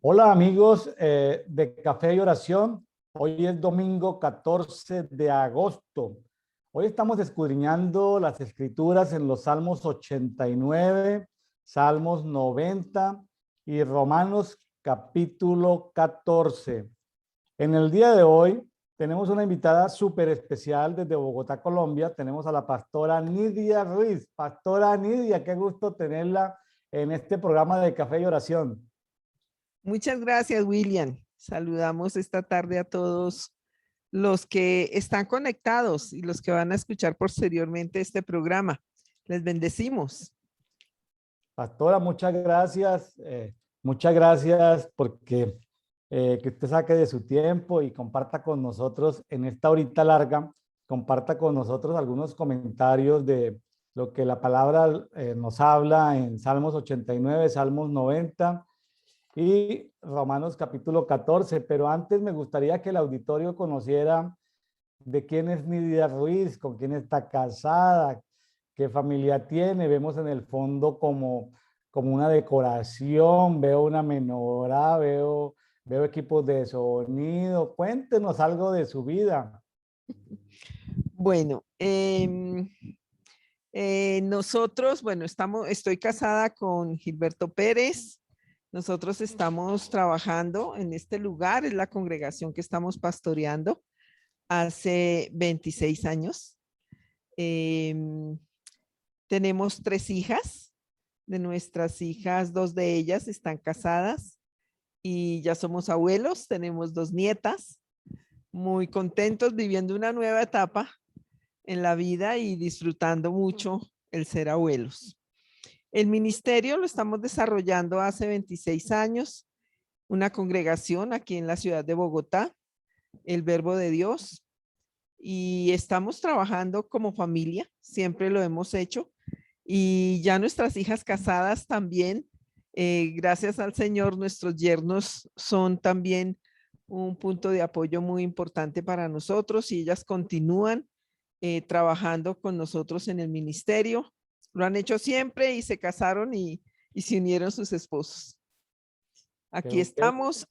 Hola amigos de Café y Oración. Hoy es domingo 14 de agosto. Hoy estamos escudriñando las escrituras en los Salmos 89, Salmos 90 y Romanos capítulo 14. En el día de hoy tenemos una invitada súper especial desde Bogotá, Colombia. Tenemos a la pastora Nidia Ruiz. Pastora Nidia, qué gusto tenerla en este programa de Café y Oración. Muchas gracias, William. Saludamos esta tarde a todos los que están conectados y los que van a escuchar posteriormente este programa. Les bendecimos. Pastora, muchas gracias porque que usted saque de su tiempo y comparta con nosotros en esta horita larga, comparta con nosotros algunos comentarios de lo que la palabra nos habla en Salmos 89, Salmos 90 y Romanos capítulo 14. Pero antes me gustaría que el auditorio conociera de quién es Nidia Ruiz, con quién está casada, qué familia tiene. Vemos en el fondo como una decoración, veo una menorá, veo equipos de sonido. Cuéntenos algo de su vida. Bueno, nosotros, bueno, estoy casada con Gilberto Pérez. Nosotros estamos trabajando en este lugar, es la congregación que estamos pastoreando hace 26 años. Em, Tenemos 3 hijas. De nuestras hijas, 2 de ellas están casadas y ya somos abuelos. Tenemos 2 nietas, muy contentos viviendo una nueva etapa en la vida y disfrutando mucho el ser abuelos. El ministerio lo estamos desarrollando hace 26 años, una congregación aquí en la ciudad de Bogotá, el Verbo de Dios, y estamos trabajando como familia, siempre lo hemos hecho. Y ya nuestras hijas casadas también, gracias al Señor, nuestros yernos son también un punto de apoyo muy importante para nosotros y ellas continúan trabajando con nosotros en el ministerio. Lo han hecho siempre y se casaron y se unieron sus esposos. Qué Aquí bueno. estamos,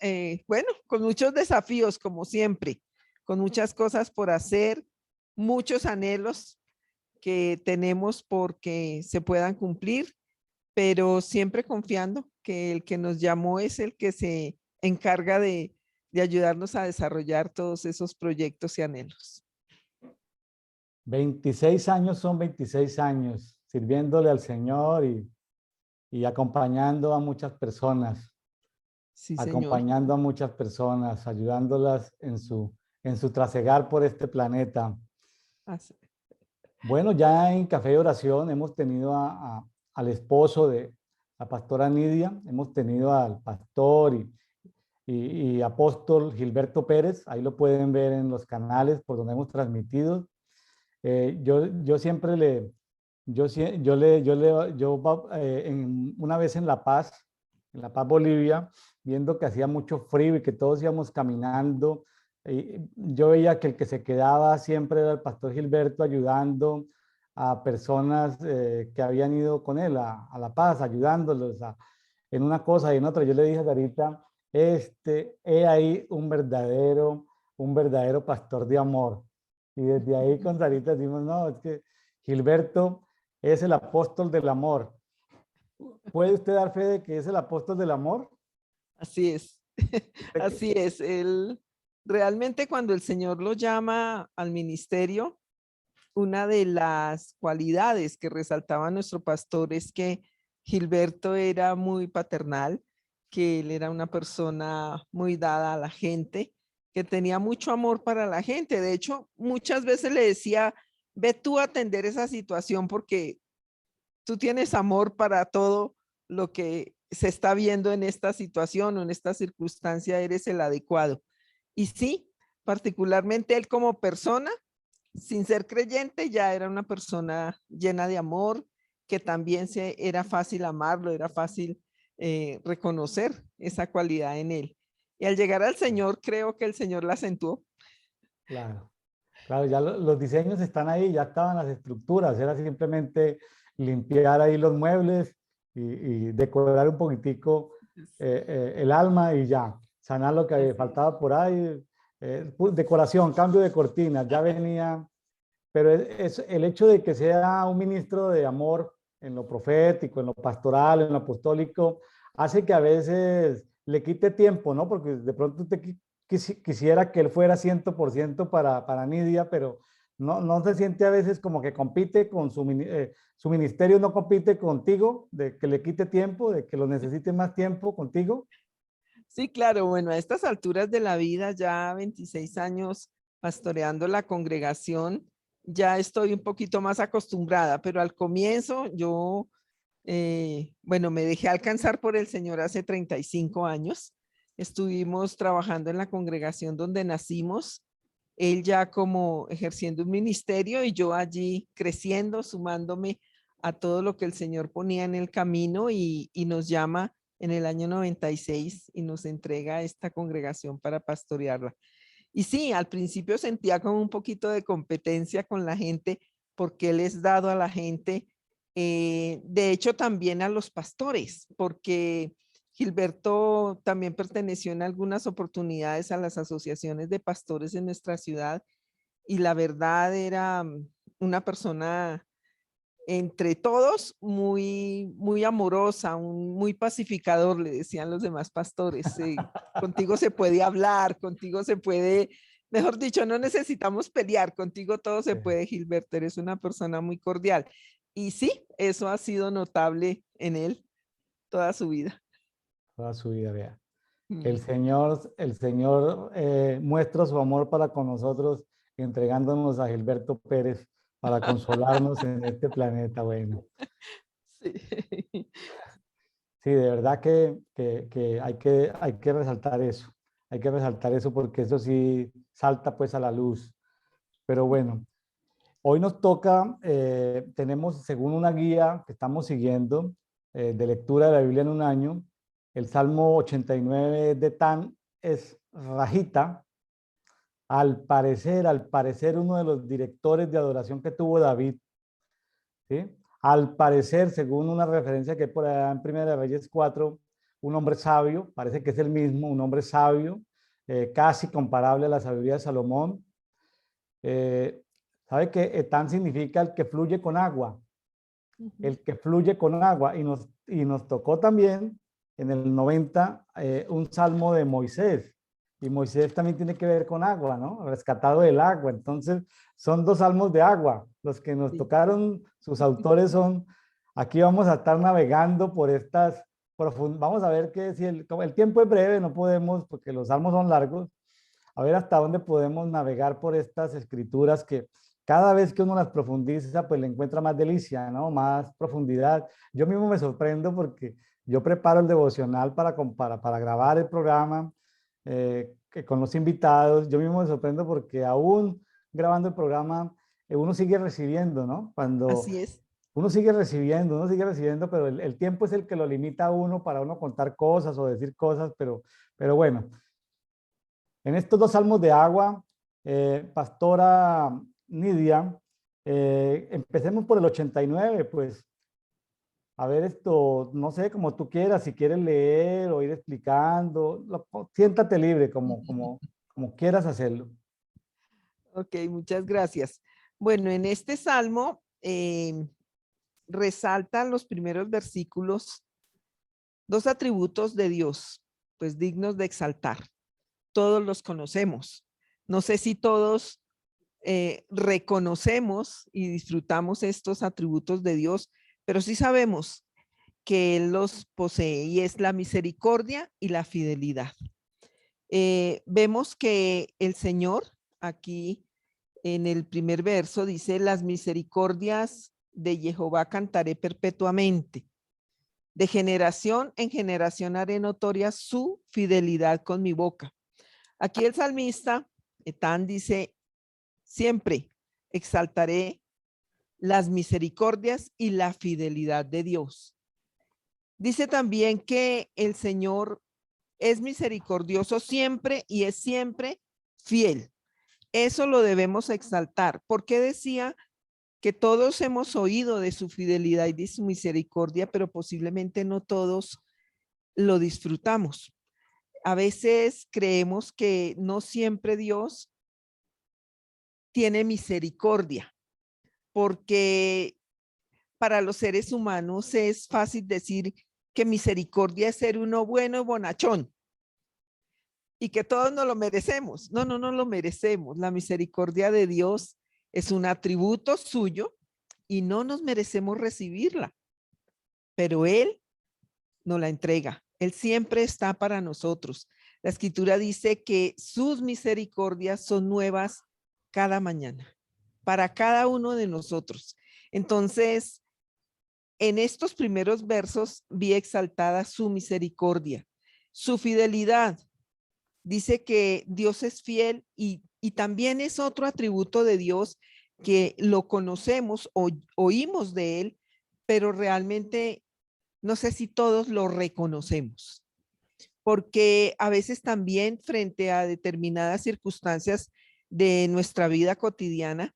bueno, con muchos desafíos, como siempre, con muchas cosas por hacer, muchos anhelos que tenemos porque se puedan cumplir, pero siempre confiando que el que nos llamó es el que se encarga de ayudarnos a desarrollar todos esos proyectos y anhelos. 26 años son 26 años sirviéndole al Señor y acompañando a muchas personas, Sí, señor. ayudándolas en su trasegar por este planeta. Así. Bueno, ya en Café de Oración hemos tenido al esposo de la pastora Nidia, hemos tenido al pastor y apóstol Gilberto Pérez. Ahí lo pueden ver en los canales por donde hemos transmitido. Yo siempre yo, sie- yo una vez en La Paz, Bolivia, viendo que hacía mucho frío y que todos íbamos caminando, yo veía que el que se quedaba siempre era el pastor Gilberto ayudando a personas que habían ido con él a La Paz, ayudándolos en una cosa y en otra. Yo le dije a Darita, he ahí un verdadero pastor de amor. Y desde ahí con Sarita decimos, no, es que Gilberto es el apóstol del amor. ¿Puede usted dar fe de que es el apóstol del amor? Así es, Usted así es. Él realmente cuando el Señor lo llama al ministerio, una de las cualidades que resaltaba nuestro pastor es que Gilberto era muy paternal, que él era una persona muy dada a la gente, que tenía mucho amor para la gente. De hecho, muchas veces le decía, ve tú a atender esa situación porque tú tienes amor para todo lo que se está viendo en esta situación o en esta circunstancia, eres el adecuado. Y sí, particularmente él como persona, sin ser creyente, ya era una persona llena de amor, que también era fácil amarlo, era fácil reconocer esa cualidad en él. Y al llegar al Señor, creo que el Señor la acentuó. claro, claro, ya los diseños están ahí, ya estaban las estructuras, era simplemente limpiar ahí los muebles y decorar un poquitico el alma y ya, sanar lo que Así es. faltaba por ahí, decoración, cambio de cortinas, ya venía, pero es el hecho de que sea un ministro de amor en lo profético, en lo pastoral, en lo apostólico, hace que a veces le quite tiempo, ¿no? Porque de pronto usted quisiera que él fuera 100% para Nidia, pero no se siente a veces como que compite con su ministerio, no compite contigo, de que le quite tiempo, de que lo necesite más tiempo contigo. Sí, claro, bueno, a estas alturas de la vida, ya 26 años pastoreando la congregación, ya estoy un poquito más acostumbrada, pero al comienzo yo, bueno, me dejé alcanzar por el Señor hace 35 años. Estuvimos trabajando en la congregación donde nacimos, él ya como ejerciendo un ministerio y yo allí creciendo, sumándome a todo lo que el Señor ponía en el camino y nos llama en el año 96 y nos entrega esta congregación para pastorearla. Y sí, al principio sentía como un poquito de competencia con la gente porque él es dado a la gente, de hecho también a los pastores, porque Gilberto también perteneció en algunas oportunidades a las asociaciones de pastores en nuestra ciudad y la verdad era una persona entre todos muy amorosa, muy pacificador, le decían los demás pastores. Contigo se puede hablar, contigo se puede, mejor dicho, no necesitamos pelear, contigo todo se puede, Gilberto, eres una persona muy cordial. Y sí, eso ha sido notable en él toda su vida. Toda su vida, vea. Que Mm. El Señor muestra su amor para con nosotros, entregándonos a Gilberto Pérez para consolarnos en este planeta. Bueno, Sí. sí, de verdad que hay que resaltar eso. Hay que resaltar eso porque eso sí salta pues a la luz. Pero bueno, hoy nos toca, tenemos según una guía que estamos siguiendo de lectura de la Biblia en un año, el Salmo 89 de Tan es Rajita. Al parecer uno de los directores de adoración que tuvo David, ¿sí? Al parecer, según una referencia que hay por allá en Primera de Reyes 4, un hombre sabio, parece que es el mismo, un hombre sabio, casi comparable a la sabiduría de Salomón. Eh, ¿Sabe que Etán significa el que fluye con agua? Ujú. El que fluye con agua. Y nos tocó también en el 90 un salmo de Moisés. Y Moisés también tiene que ver con agua, ¿no? Rescatado del agua. Entonces, son dos salmos de agua. Los que nos Sí. tocaron, sus autores son, aquí vamos a estar navegando por estas vamos a ver que si como el tiempo es breve, no podemos, porque los salmos son largos, a ver hasta dónde podemos navegar por estas escrituras que cada vez que uno las profundiza, pues le encuentra más delicia, ¿no? Más profundidad. Yo mismo me sorprendo porque yo preparo el devocional para grabar el programa con los invitados. Yo mismo me sorprendo porque aún grabando el programa, uno sigue recibiendo, ¿no? Cuando Así es. uno sigue recibiendo, pero el tiempo es el que lo limita a uno para uno contar cosas o decir cosas, pero bueno, en estos dos salmos de agua, Pastora Nidia, empecemos por el 89, pues a ver esto, no sé, como tú quieras, si quieres leer o ir explicando, siéntate libre como quieras hacerlo. Ok, muchas gracias. Bueno, en este salmo resaltan los primeros versículos dos atributos de Dios, pues dignos de exaltar. Todos los conocemos. No sé si todos reconocemos y disfrutamos estos atributos de Dios, pero sí sabemos que Él los posee y es la misericordia y la fidelidad. Vemos que el Señor aquí en el primer verso dice, las misericordias de Jehová cantaré perpetuamente. De generación en generación haré notoria su fidelidad con mi boca. Aquí el salmista, Etán, dice, siempre exaltaré las misericordias y la fidelidad de Dios. Dice también que el Señor es misericordioso siempre y es siempre fiel. Eso lo debemos exaltar. Porque decía que todos hemos oído de su fidelidad y de su misericordia, pero posiblemente no todos lo disfrutamos. A veces creemos que no siempre Dios tiene misericordia, porque para los seres humanos es fácil decir que misericordia es ser uno bueno y bonachón y que todos nos lo merecemos. No, no, no lo merecemos. La misericordia de Dios es un atributo suyo y no nos merecemos recibirla, pero Él nos la entrega. Él siempre está para nosotros. La escritura dice que sus misericordias son nuevas cada mañana, para cada uno de nosotros. Entonces, en estos primeros versos vi exaltada su misericordia, su fidelidad. Dice que Dios es fiel y también es otro atributo de Dios que lo conocemos o oímos de él, pero realmente no sé si todos lo reconocemos, porque a veces también frente a determinadas circunstancias de nuestra vida cotidiana,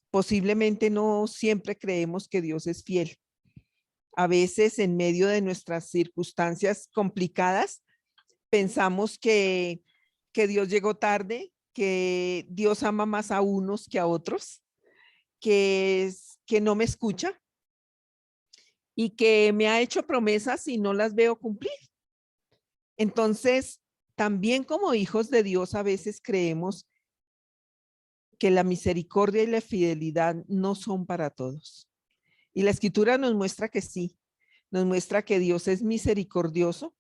posiblemente no siempre creemos que Dios es fiel. A veces en medio de nuestras circunstancias complicadas, pensamos que Dios llegó tarde, que Dios ama más a unos que a otros, que no me escucha y que me ha hecho promesas y no las veo cumplir. Entonces, también como hijos de Dios a veces creemos que la misericordia y la fidelidad no son para todos. Y la escritura nos muestra que sí, nos muestra que Dios es misericordioso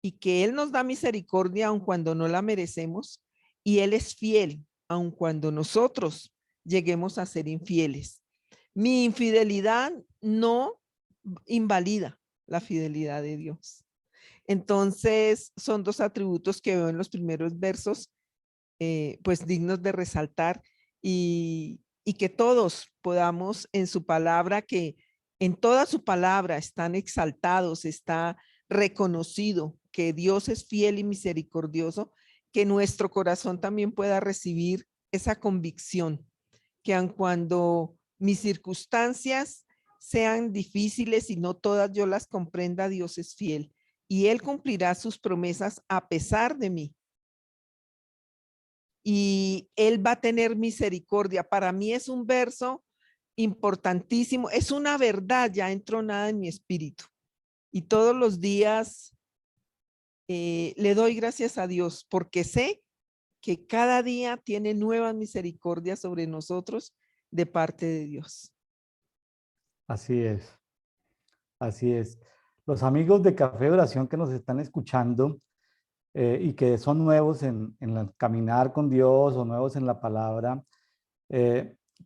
y que Él nos da misericordia aun cuando no la merecemos y Él es fiel aun cuando nosotros lleguemos a ser infieles. Mi infidelidad no invalida la fidelidad de Dios. Entonces, son dos atributos que veo en los primeros versos, pues dignos de resaltar y que todos podamos en su palabra, que en toda su palabra están exaltados, está reconocido que Dios es fiel y misericordioso, que nuestro corazón también pueda recibir esa convicción, que aun cuando mis circunstancias sean difíciles y no todas yo las comprenda, Dios es fiel y Él cumplirá sus promesas a pesar de mí. Y Él va a tener misericordia. Para mí es un verso importantísimo, es una verdad ya entronada en mi espíritu. Y todos los días le doy gracias a Dios porque sé que cada día tiene nuevas misericordias sobre nosotros de parte de Dios. Así es, así es. Los amigos de Café de Oración que nos están escuchando y que son nuevos en el caminar con Dios o nuevos en la palabra,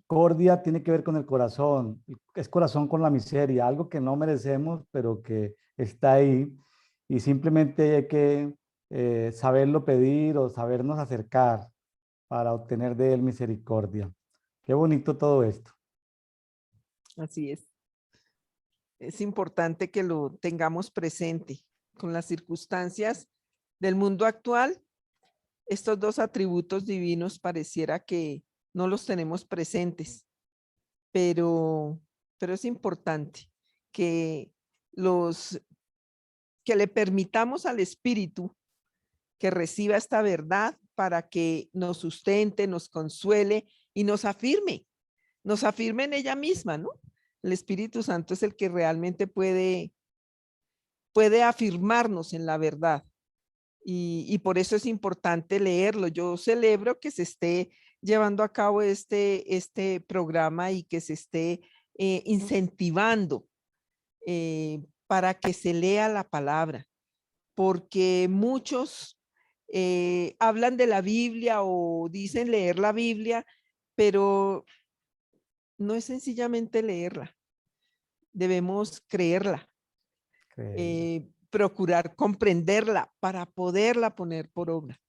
cordia tiene que ver con el corazón, es corazón con la miseria, algo que no merecemos, pero que está ahí y simplemente hay que saberlo pedir o sabernos acercar para obtener de él misericordia. Qué bonito todo esto. Así es. Es importante que lo tengamos presente con las circunstancias del mundo actual. Estos dos atributos divinos pareciera que no los tenemos presentes, pero, pero es importante que los que le permitamos al Espíritu que reciba esta verdad para que nos sustente, nos consuele y nos afirme en ella misma, ¿no? El Espíritu Santo es el que realmente puede afirmarnos en la verdad. Y por eso es importante leerlo. Yo celebro que se esté llevando a cabo este programa y que se esté incentivando para que se lea la palabra, porque muchos hablan de la Biblia o dicen leer la Biblia, pero no es sencillamente leerla, debemos creerla, Creerla. procurar comprenderla para poderla poner por obra.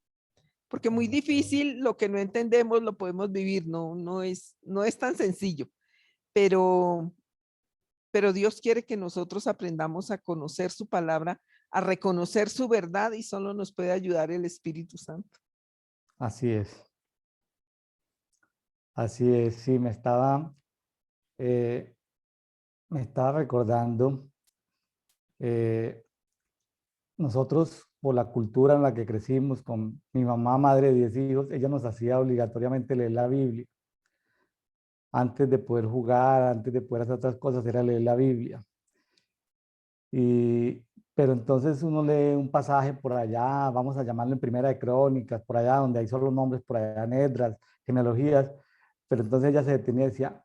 Porque muy difícil, lo que no entendemos lo podemos vivir, no es tan sencillo, pero, pero Dios quiere que nosotros aprendamos a conocer su palabra, a reconocer su verdad y solo nos puede ayudar el Espíritu Santo. Así es. Así es, sí, eh, me estaba recordando, eh, nosotros, por la cultura en la que crecimos, con mi mamá, madre de 10 hijos, ella nos hacía obligatoriamente leer la Biblia. Antes de poder jugar, antes de poder hacer otras cosas, era leer la Biblia. Y, pero entonces uno lee un pasaje por allá, vamos a llamarlo en Primera de Crónicas, por allá donde hay solo nombres, por allá en Esdras, genealogías, pero entonces ella se detenía y decía,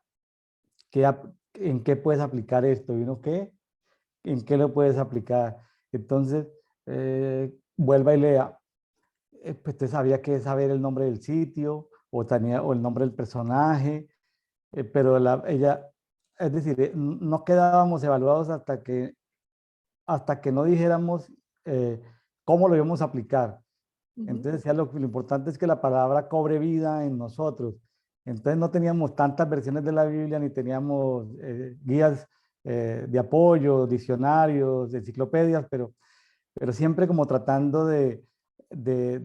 ¿en qué puedes aplicar esto? ¿Y uno qué? ¿En qué lo puedes aplicar? Entonces, vuelva y lea. Pues usted sabía que saber el nombre del sitio o el nombre del personaje, pero ella, es decir, no quedábamos evaluados hasta que no dijéramos cómo lo íbamos a aplicar. Entonces decía, lo importante es que la palabra cobre vida en nosotros. Entonces no teníamos tantas versiones de la Biblia, ni teníamos guías de apoyo, diccionarios, enciclopedias, pero siempre como tratando de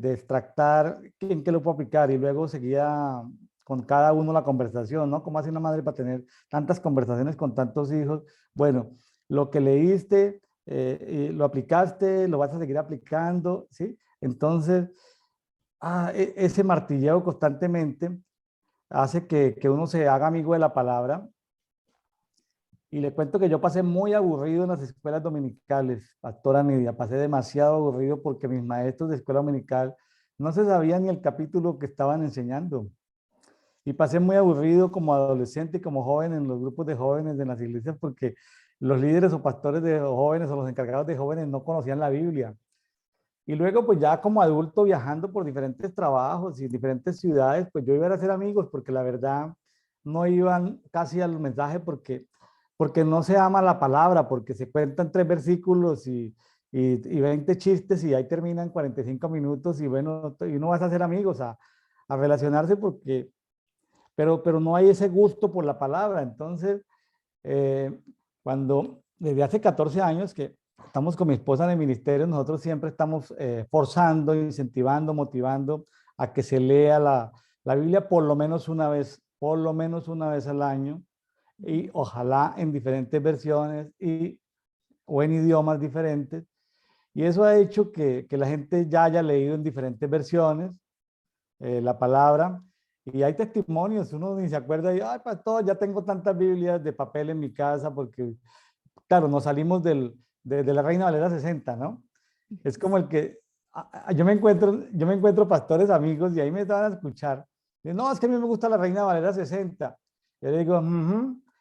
extractar en qué lo puedo aplicar y luego seguía con cada uno la conversación, ¿no? ¿Cómo hace una madre para tener tantas conversaciones con tantos hijos? Bueno, lo que leíste, lo aplicaste, lo vas a seguir aplicando, ¿sí? Entonces, ese martilleo constantemente hace que uno se haga amigo de la palabra. Y le cuento que yo pasé muy aburrido en las escuelas dominicales, pastora Nidia, pasé demasiado aburrido porque mis maestros de escuela dominical no se sabían ni el capítulo que estaban enseñando. Y pasé muy aburrido como adolescente y como joven en los grupos de jóvenes de las iglesias porque los líderes o pastores de jóvenes o los encargados de jóvenes no conocían la Biblia. Y luego, pues ya como adulto viajando por diferentes trabajos y diferentes ciudades, pues yo iba a hacer amigos porque la verdad no iban casi al mensaje porque no se ama la palabra, porque se cuentan 3 versículos y 20 chistes y ahí terminan 45 minutos y bueno, y no vas a hacer amigos, a relacionarse pero no hay ese gusto por la palabra. Entonces, eh, cuando desde hace 14 años que estamos con mi esposa en el ministerio, nosotros siempre estamos forzando, incentivando, motivando a que se lea la Biblia por lo menos una vez al año y ojalá en diferentes versiones o en idiomas diferentes. Y eso ha hecho que la gente ya haya leído en diferentes versiones la palabra. Y hay testimonios, uno ni se acuerda y, ay, pastor, ya tengo tantas Biblias de papel en mi casa porque, claro, nos salimos de la Reina Valera 60, ¿no? Es como el que, yo me encuentro pastores amigos y ahí me van a escuchar. No, es que a mí me gusta la Reina Valera 60. Yo le digo,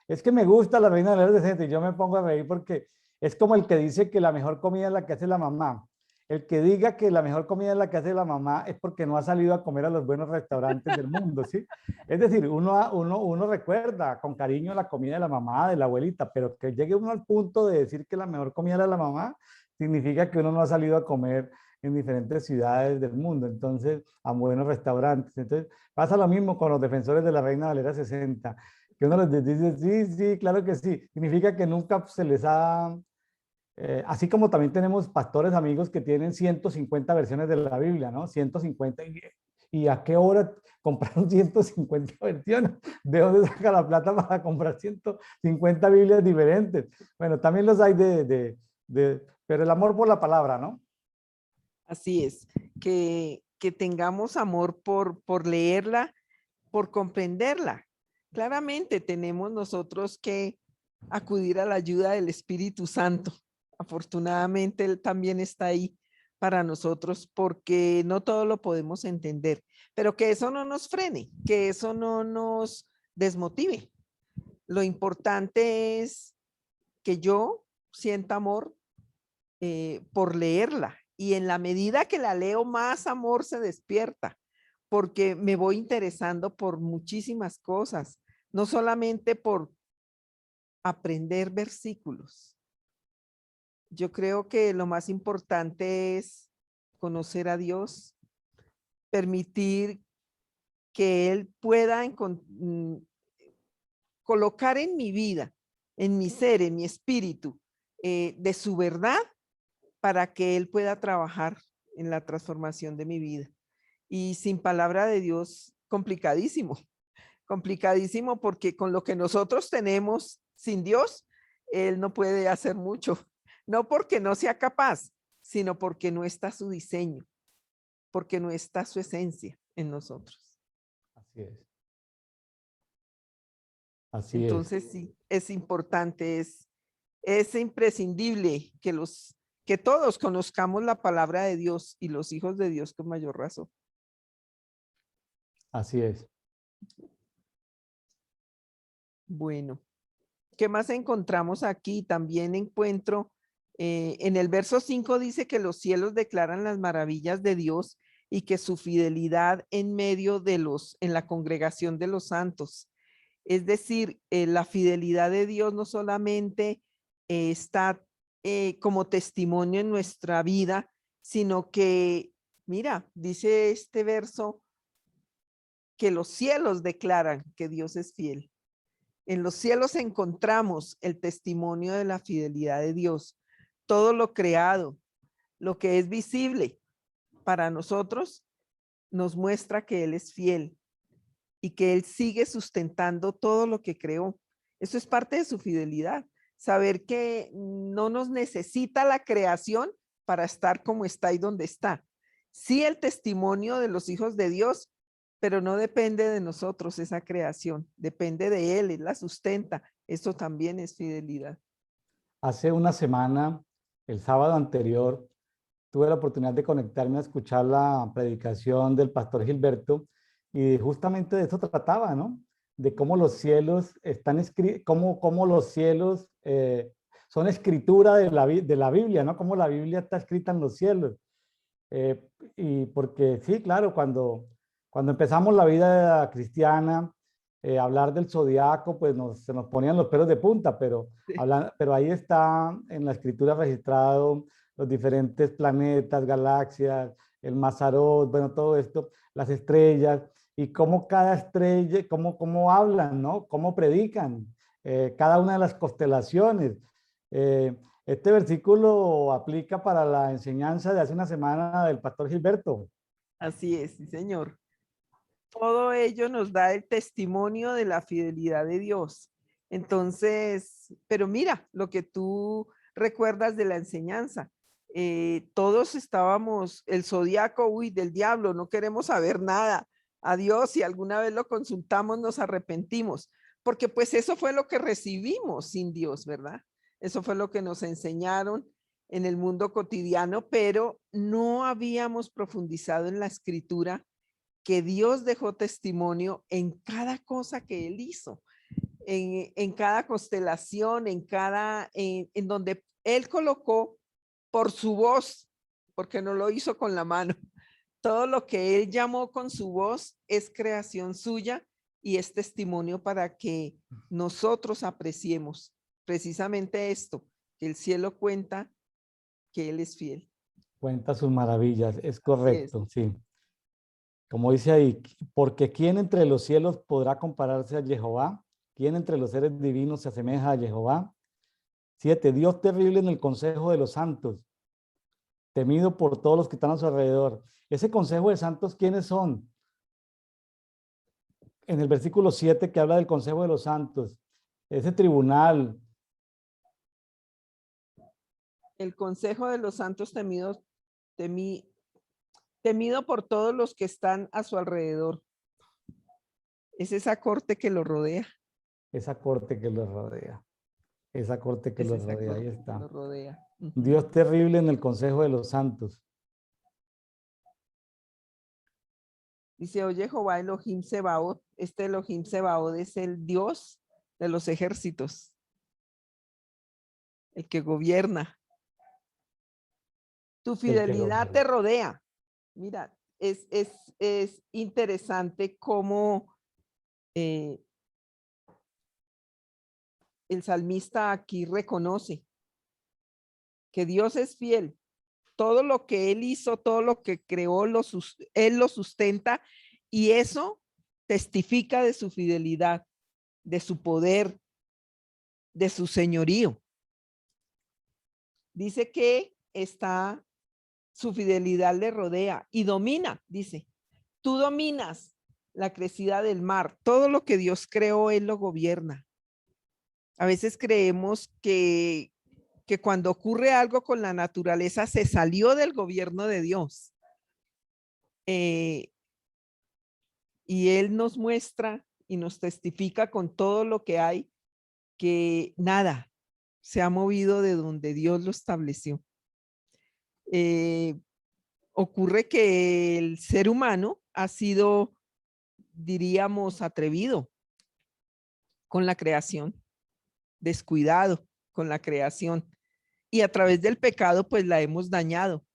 es que me gusta la Reina Valera 60 y yo me pongo a reír porque es como el que dice que la mejor comida es la que hace la mamá. El que diga que la mejor comida es la que hace la mamá es porque no ha salido a comer a los buenos restaurantes del mundo, ¿sí? Es decir, uno recuerda con cariño la comida de la mamá, de la abuelita, pero que llegue uno al punto de decir que la mejor comida era la mamá, significa que uno no ha salido a comer en diferentes ciudades del mundo, entonces, a buenos restaurantes. Entonces, pasa lo mismo con los defensores de la Reina Valera 60, que uno les dice, sí, sí, claro que sí, significa que nunca se les ha así como también tenemos pastores amigos que tienen 150 versiones de la Biblia, ¿no? 150. ¿Y a qué hora compraron 150 versiones? ¿De dónde saca la plata para comprar 150 Biblias diferentes? Bueno, también los hay pero el amor por la palabra, ¿no? Así es, que tengamos amor por leerla, por comprenderla. Claramente tenemos nosotros que acudir a la ayuda del Espíritu Santo. Afortunadamente, Él también está ahí para nosotros porque no todo lo podemos entender, pero que eso no nos frene, que eso no nos desmotive. Lo importante es que yo sienta amor por leerla y en la medida que la leo, más amor se despierta porque me voy interesando por muchísimas cosas, no solamente por aprender versículos. Yo creo que lo más importante es conocer a Dios, permitir que Él pueda colocar en mi vida, en mi ser, en mi espíritu, de su verdad para que Él pueda trabajar en la transformación de mi vida. Y sin palabra de Dios, complicadísimo, complicadísimo porque con lo que nosotros tenemos sin Dios, Él no puede hacer mucho. No porque no sea capaz, sino porque no está su diseño, porque no está su esencia en nosotros. Así es. Así es. Entonces sí, es importante, es imprescindible que todos conozcamos la palabra de Dios y los hijos de Dios con mayor razón. Así es. Bueno, ¿qué más encontramos aquí? También encuentro, en el verso 5 dice que los cielos declaran las maravillas de Dios y que su fidelidad en medio en la congregación de los santos. Es decir, la fidelidad de Dios no solamente está como testimonio en nuestra vida, sino que, mira, dice este verso, que los cielos declaran que Dios es fiel. En los cielos encontramos el testimonio de la fidelidad de Dios. Todo lo creado, lo que es visible para nosotros, nos muestra que Él es fiel y que Él sigue sustentando todo lo que creó. Eso es parte de su fidelidad. Saber que no nos necesita la creación para estar como está y donde está. Sí, el testimonio de los hijos de Dios, pero no depende de nosotros esa creación. Depende de Él, Él la sustenta. Eso también es fidelidad. Hace una semana, el sábado anterior, tuve la oportunidad de conectarme a escuchar la predicación del pastor Gilberto y justamente de eso trataba, ¿no? De cómo los cielos están escritos, cómo los cielos son escritura de la Biblia, ¿no? Cómo la Biblia está escrita en los cielos. Y porque sí, claro, cuando empezamos la vida cristiana, hablar del zodiaco, pues se nos ponían los pelos de punta, Sí. pero ahí está en la escritura registrado los diferentes planetas, galaxias, el Mazarot, bueno, todo esto, las estrellas, y cómo cada estrella, cómo hablan, ¿no? Cómo predican, cada una de las constelaciones. Este versículo aplica para la enseñanza de hace una semana del pastor Gilberto. Así es, sí, señor. Todo ello nos da el testimonio de la fidelidad de Dios. Entonces, pero mira lo que tú recuerdas de la enseñanza. Todos estábamos, el zodiaco, uy, del diablo, no queremos saber nada. A Dios, si alguna vez lo consultamos, nos arrepentimos, porque pues eso fue lo que recibimos sin Dios, ¿verdad? Eso fue lo que nos enseñaron en el mundo cotidiano, pero no habíamos profundizado en la escritura que Dios dejó testimonio en cada cosa que Él hizo, en cada constelación, en donde Él colocó por su voz, porque no lo hizo con la mano. Todo lo que Él llamó con su voz es creación suya y es testimonio para que nosotros apreciemos precisamente esto, que el cielo cuenta que Él es fiel. Cuenta sus maravillas, es Así es. correcto, sí. Como dice ahí, porque ¿quién entre los cielos podrá compararse a Jehová? ¿Quién entre los seres divinos se asemeja a Jehová? 7. Dios terrible en el consejo de los santos, temido por todos los que están a su alrededor. Ese consejo de santos, ¿quiénes son? En el versículo 7 que habla del consejo de los santos, ese tribunal. El consejo de los santos temido por todos los que están a su alrededor. Es esa corte que lo rodea. Esa corte que los rodea. Esa corte que Es los esa rodea, ahí corte que está. lo rodea. Dios terrible en el consejo de los santos. Dice, oye Jehová Elohim Sebaot. Este Elohim Sebaot es el Dios de los ejércitos, el que gobierna. Tu El que fidelidad gobierna. te rodea. Mira, es interesante cómo el salmista aquí reconoce que Dios es fiel. Todo lo que Él hizo, todo lo que creó, Él lo sustenta y eso testifica de su fidelidad, de su poder, de su señorío. Dice que su fidelidad le rodea y domina, dice, tú dominas la crecida del mar, todo lo que Dios creó, Él lo gobierna. A veces creemos que que cuando ocurre algo con la naturaleza se salió del gobierno de Dios. Y Él nos muestra y nos testifica con todo lo que hay que nada se ha movido de donde Dios lo estableció. Ocurre que el ser humano ha sido, diríamos, atrevido con la creación, descuidado con la creación, y a través del pecado pues la hemos dañado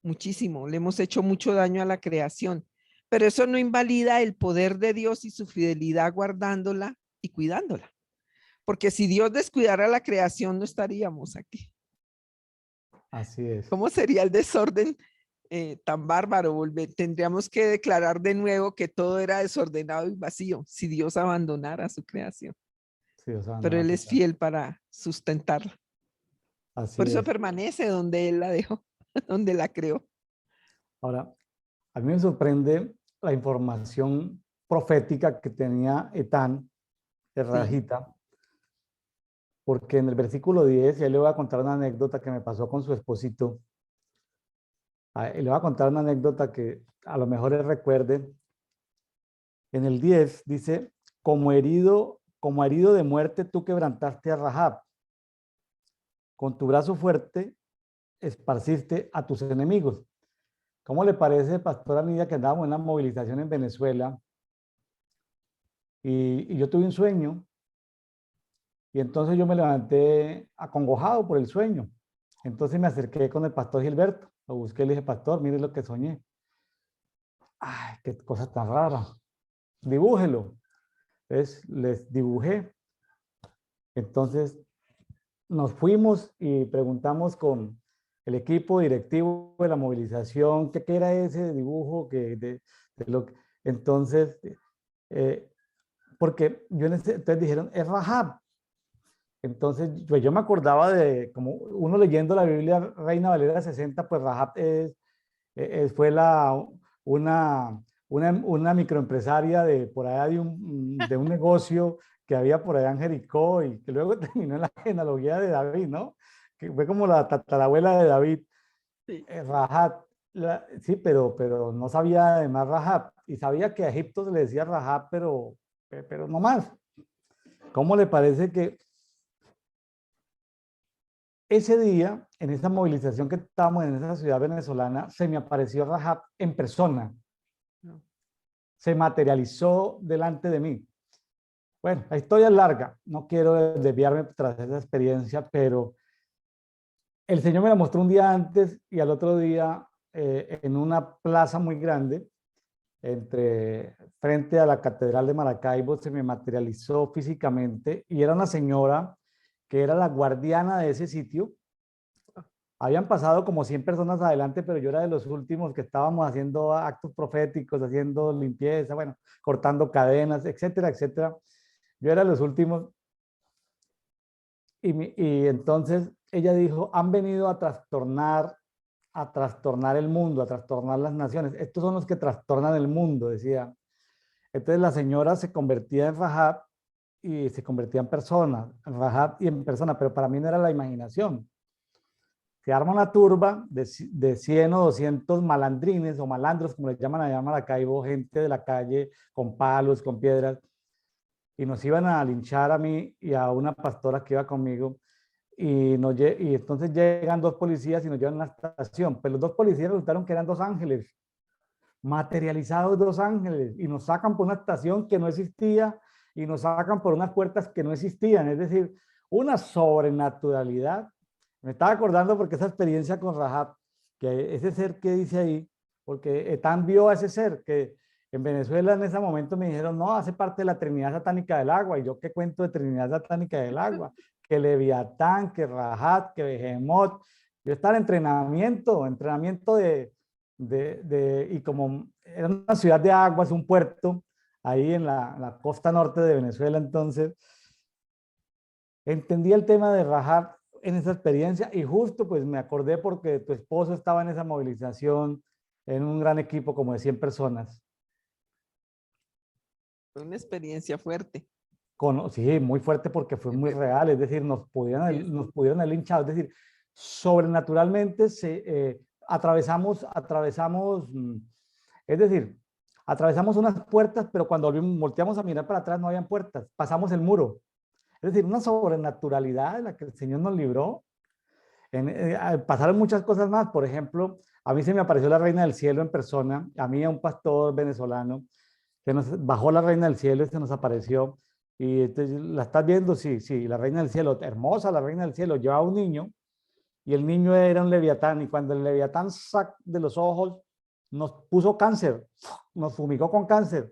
muchísimo, le hemos hecho mucho daño a la creación, pero eso no invalida el poder de Dios y su fidelidad guardándola y cuidándola, porque si Dios descuidara la creación no estaríamos aquí. Así es. ¿Cómo sería el desorden tan bárbaro? Tendríamos que declarar de nuevo que todo era desordenado y vacío si Dios abandonara su creación. Sí, o sea, Pero no, Él sí, es fiel para sustentarla. así Por eso es. permanece donde Él la dejó, donde la creó. Ahora, a mí me sorprende la información profética que tenía Etán, de Sí, Rajita, porque en el versículo 10, y ahí le voy a contar una anécdota que me pasó con su esposito. Y le voy a contar una anécdota que a lo mejor él recuerde. En el 10 dice, como herido de muerte, tú quebrantaste a Rahab. Con tu brazo fuerte esparciste a tus enemigos. ¿Cómo le parece, pastora Nidia, que andábamos en una movilización en Venezuela y yo tuve un sueño y entonces yo me levanté acongojado por el sueño? Entonces me acerqué con el pastor Gilberto, lo busqué y le dije, pastor, mire lo que soñé. Ay, qué cosa tan rara. Dibújelo. Entonces les dibujé. Entonces nos fuimos y preguntamos con el equipo directivo de la movilización qué era ese dibujo de lo que, entonces eh, porque entonces dijeron es Rahab. Entonces pues yo me acordaba de como uno leyendo la Biblia Reina Valera 60, pues Rahab fue una, una microempresaria de por allá de un negocio que había por allá en Jericó y que luego terminó en la genealogía de David, ¿no? Que fue como la tatarabuela de David, sí. Rahab. Sí, pero no sabía además Rahab y sabía que a Egipto se le decía Rahab, pero no más. ¿Cómo le parece que ese día, en esa movilización que estábamos en esa ciudad venezolana, se me apareció Rahab en persona? No. Se materializó delante de mí. Bueno, la historia es larga, no quiero desviarme tras esa experiencia, pero el Señor me la mostró un día antes y al otro día en una plaza muy grande, frente a la Catedral de Maracaibo, se me materializó físicamente y era una señora que era la guardiana de ese sitio. Habían pasado como 100 personas adelante, pero yo era de los últimos que estábamos haciendo actos proféticos, haciendo limpieza, bueno, cortando cadenas, etcétera, etcétera. Yo era de los últimos. Y entonces ella dijo, han venido a trastornar el mundo, a trastornar las naciones. Estos son los que trastornan el mundo, decía. Entonces la señora se convertía en Rahab y se convertía en Rahab y en persona, pero para mí no era la imaginación. Se arma una turba de 100 o 200 malandrines o malandros, como les llaman allá en Maracaibo, gente de la calle con palos, con piedras, y nos iban a linchar a mí y a una pastora que iba conmigo. Y entonces llegan dos policías y nos llevan a la estación. Pero los dos policías resultaron que eran dos ángeles, materializados dos ángeles, y nos sacan por una estación que no existía y nos sacan por unas puertas que no existían. Es decir, una sobrenaturalidad. Me estaba acordando porque esa experiencia con Rahab, que ese ser que dice ahí, porque Etán vio a ese ser que en Venezuela en ese momento me dijeron, no, hace parte de la Trinidad Satánica del Agua. Y yo, ¿qué cuento de Trinidad Satánica del Agua? Que Leviatán, que Rahab, que Behemoth. Yo estaba en entrenamiento y como era una ciudad de aguas, un puerto, ahí en la costa norte de Venezuela, entonces entendí el tema de Rahab en esa experiencia y justo pues me acordé porque tu esposo estaba en esa movilización en un gran equipo como de 100 personas. Fue una experiencia fuerte. Sí, muy fuerte porque fue muy real, es decir, nos pudieron haber linchado, es decir, sobrenaturalmente atravesamos, es decir, atravesamos unas puertas, pero cuando volteamos a mirar para atrás no habían puertas, pasamos el muro. Es decir, una sobrenaturalidad de la que el Señor nos libró. Pasaron muchas cosas más, por ejemplo, a mí se me apareció la Reina del Cielo en persona, a mí, a un pastor venezolano, se nos bajó la Reina del Cielo y se nos apareció. Y entonces, ¿la estás viendo? Sí, sí, la Reina del Cielo, hermosa la Reina del Cielo, llevaba un niño y el niño era un leviatán y cuando el leviatán sacó de los ojos nos puso cáncer, nos fumigó con cáncer.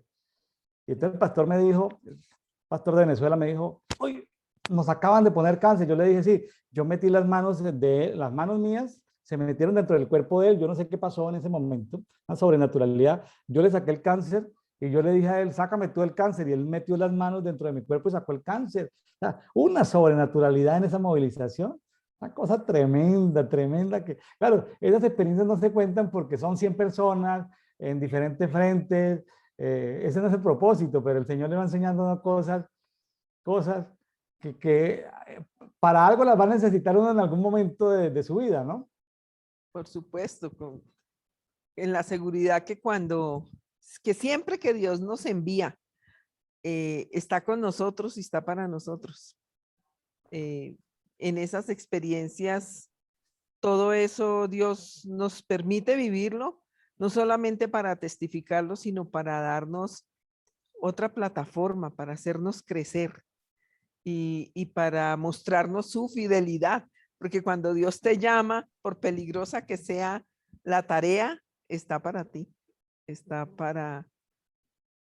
Y entonces el pastor me dijo, el pastor de Venezuela me dijo, oye, nos acaban de poner cáncer. Yo le dije, sí, yo metí las manos las manos mías, se me metieron dentro del cuerpo de él, yo no sé qué pasó en ese momento, una sobrenaturalidad. Yo le saqué el cáncer y yo le dije a él, sácame tú el cáncer, y él metió las manos dentro de mi cuerpo y sacó el cáncer. O sea, una sobrenaturalidad en esa movilización, una cosa tremenda, tremenda, que, claro, esas experiencias no se cuentan porque son 100 personas en diferentes frentes, ese no es el propósito, pero el Señor le va enseñando cosas que para algo las va a necesitar uno en algún momento de su vida, ¿no? Por supuesto, en la seguridad que siempre que Dios nos envía, está con nosotros y está para nosotros. En esas experiencias, todo eso Dios nos permite vivirlo, no solamente para testificarlo, sino para darnos otra plataforma, para hacernos crecer y para mostrarnos su fidelidad, porque cuando Dios te llama, por peligrosa que sea la tarea, está para ti, está para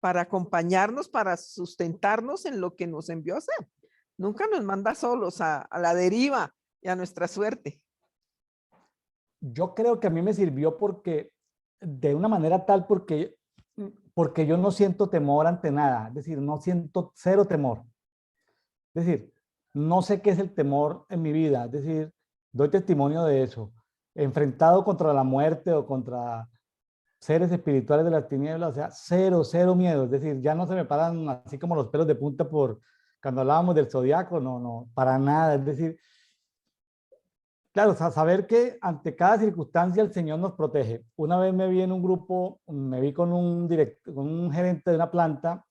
acompañarnos, para sustentarnos en lo que nos envió a hacer. Nunca nos manda solos a la deriva y a nuestra suerte. Yo creo que a mí me sirvió porque, de una manera tal, porque yo no siento temor ante nada, es decir, no siento cero temor. Es decir, no sé qué es el temor en mi vida, es decir, doy testimonio de eso. Enfrentado contra la muerte o contra seres espirituales de las tinieblas, o sea, cero, cero miedo. Es decir, ya no se me paran así como los pelos de punta por cuando hablábamos del zodiaco, no, no, para nada. Es decir, claro, saber que ante cada circunstancia el Señor nos protege. Una vez me vi en un grupo, me vi con con un gerente de una planta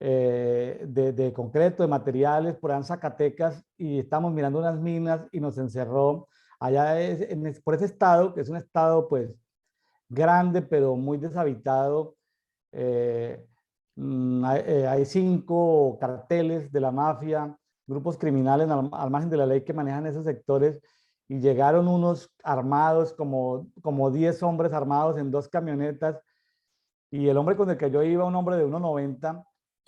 de concreto, de materiales, por allá en Zacatecas, y estábamos mirando unas minas y nos encerró allá por ese estado, que es un estado pues grande, pero muy deshabitado. eh, hay 5 carteles de la mafia, grupos criminales al margen de la ley que manejan esos sectores, y llegaron unos armados, como 10 hombres armados en 2 camionetas, y el hombre con el que yo iba, un hombre de 1,90,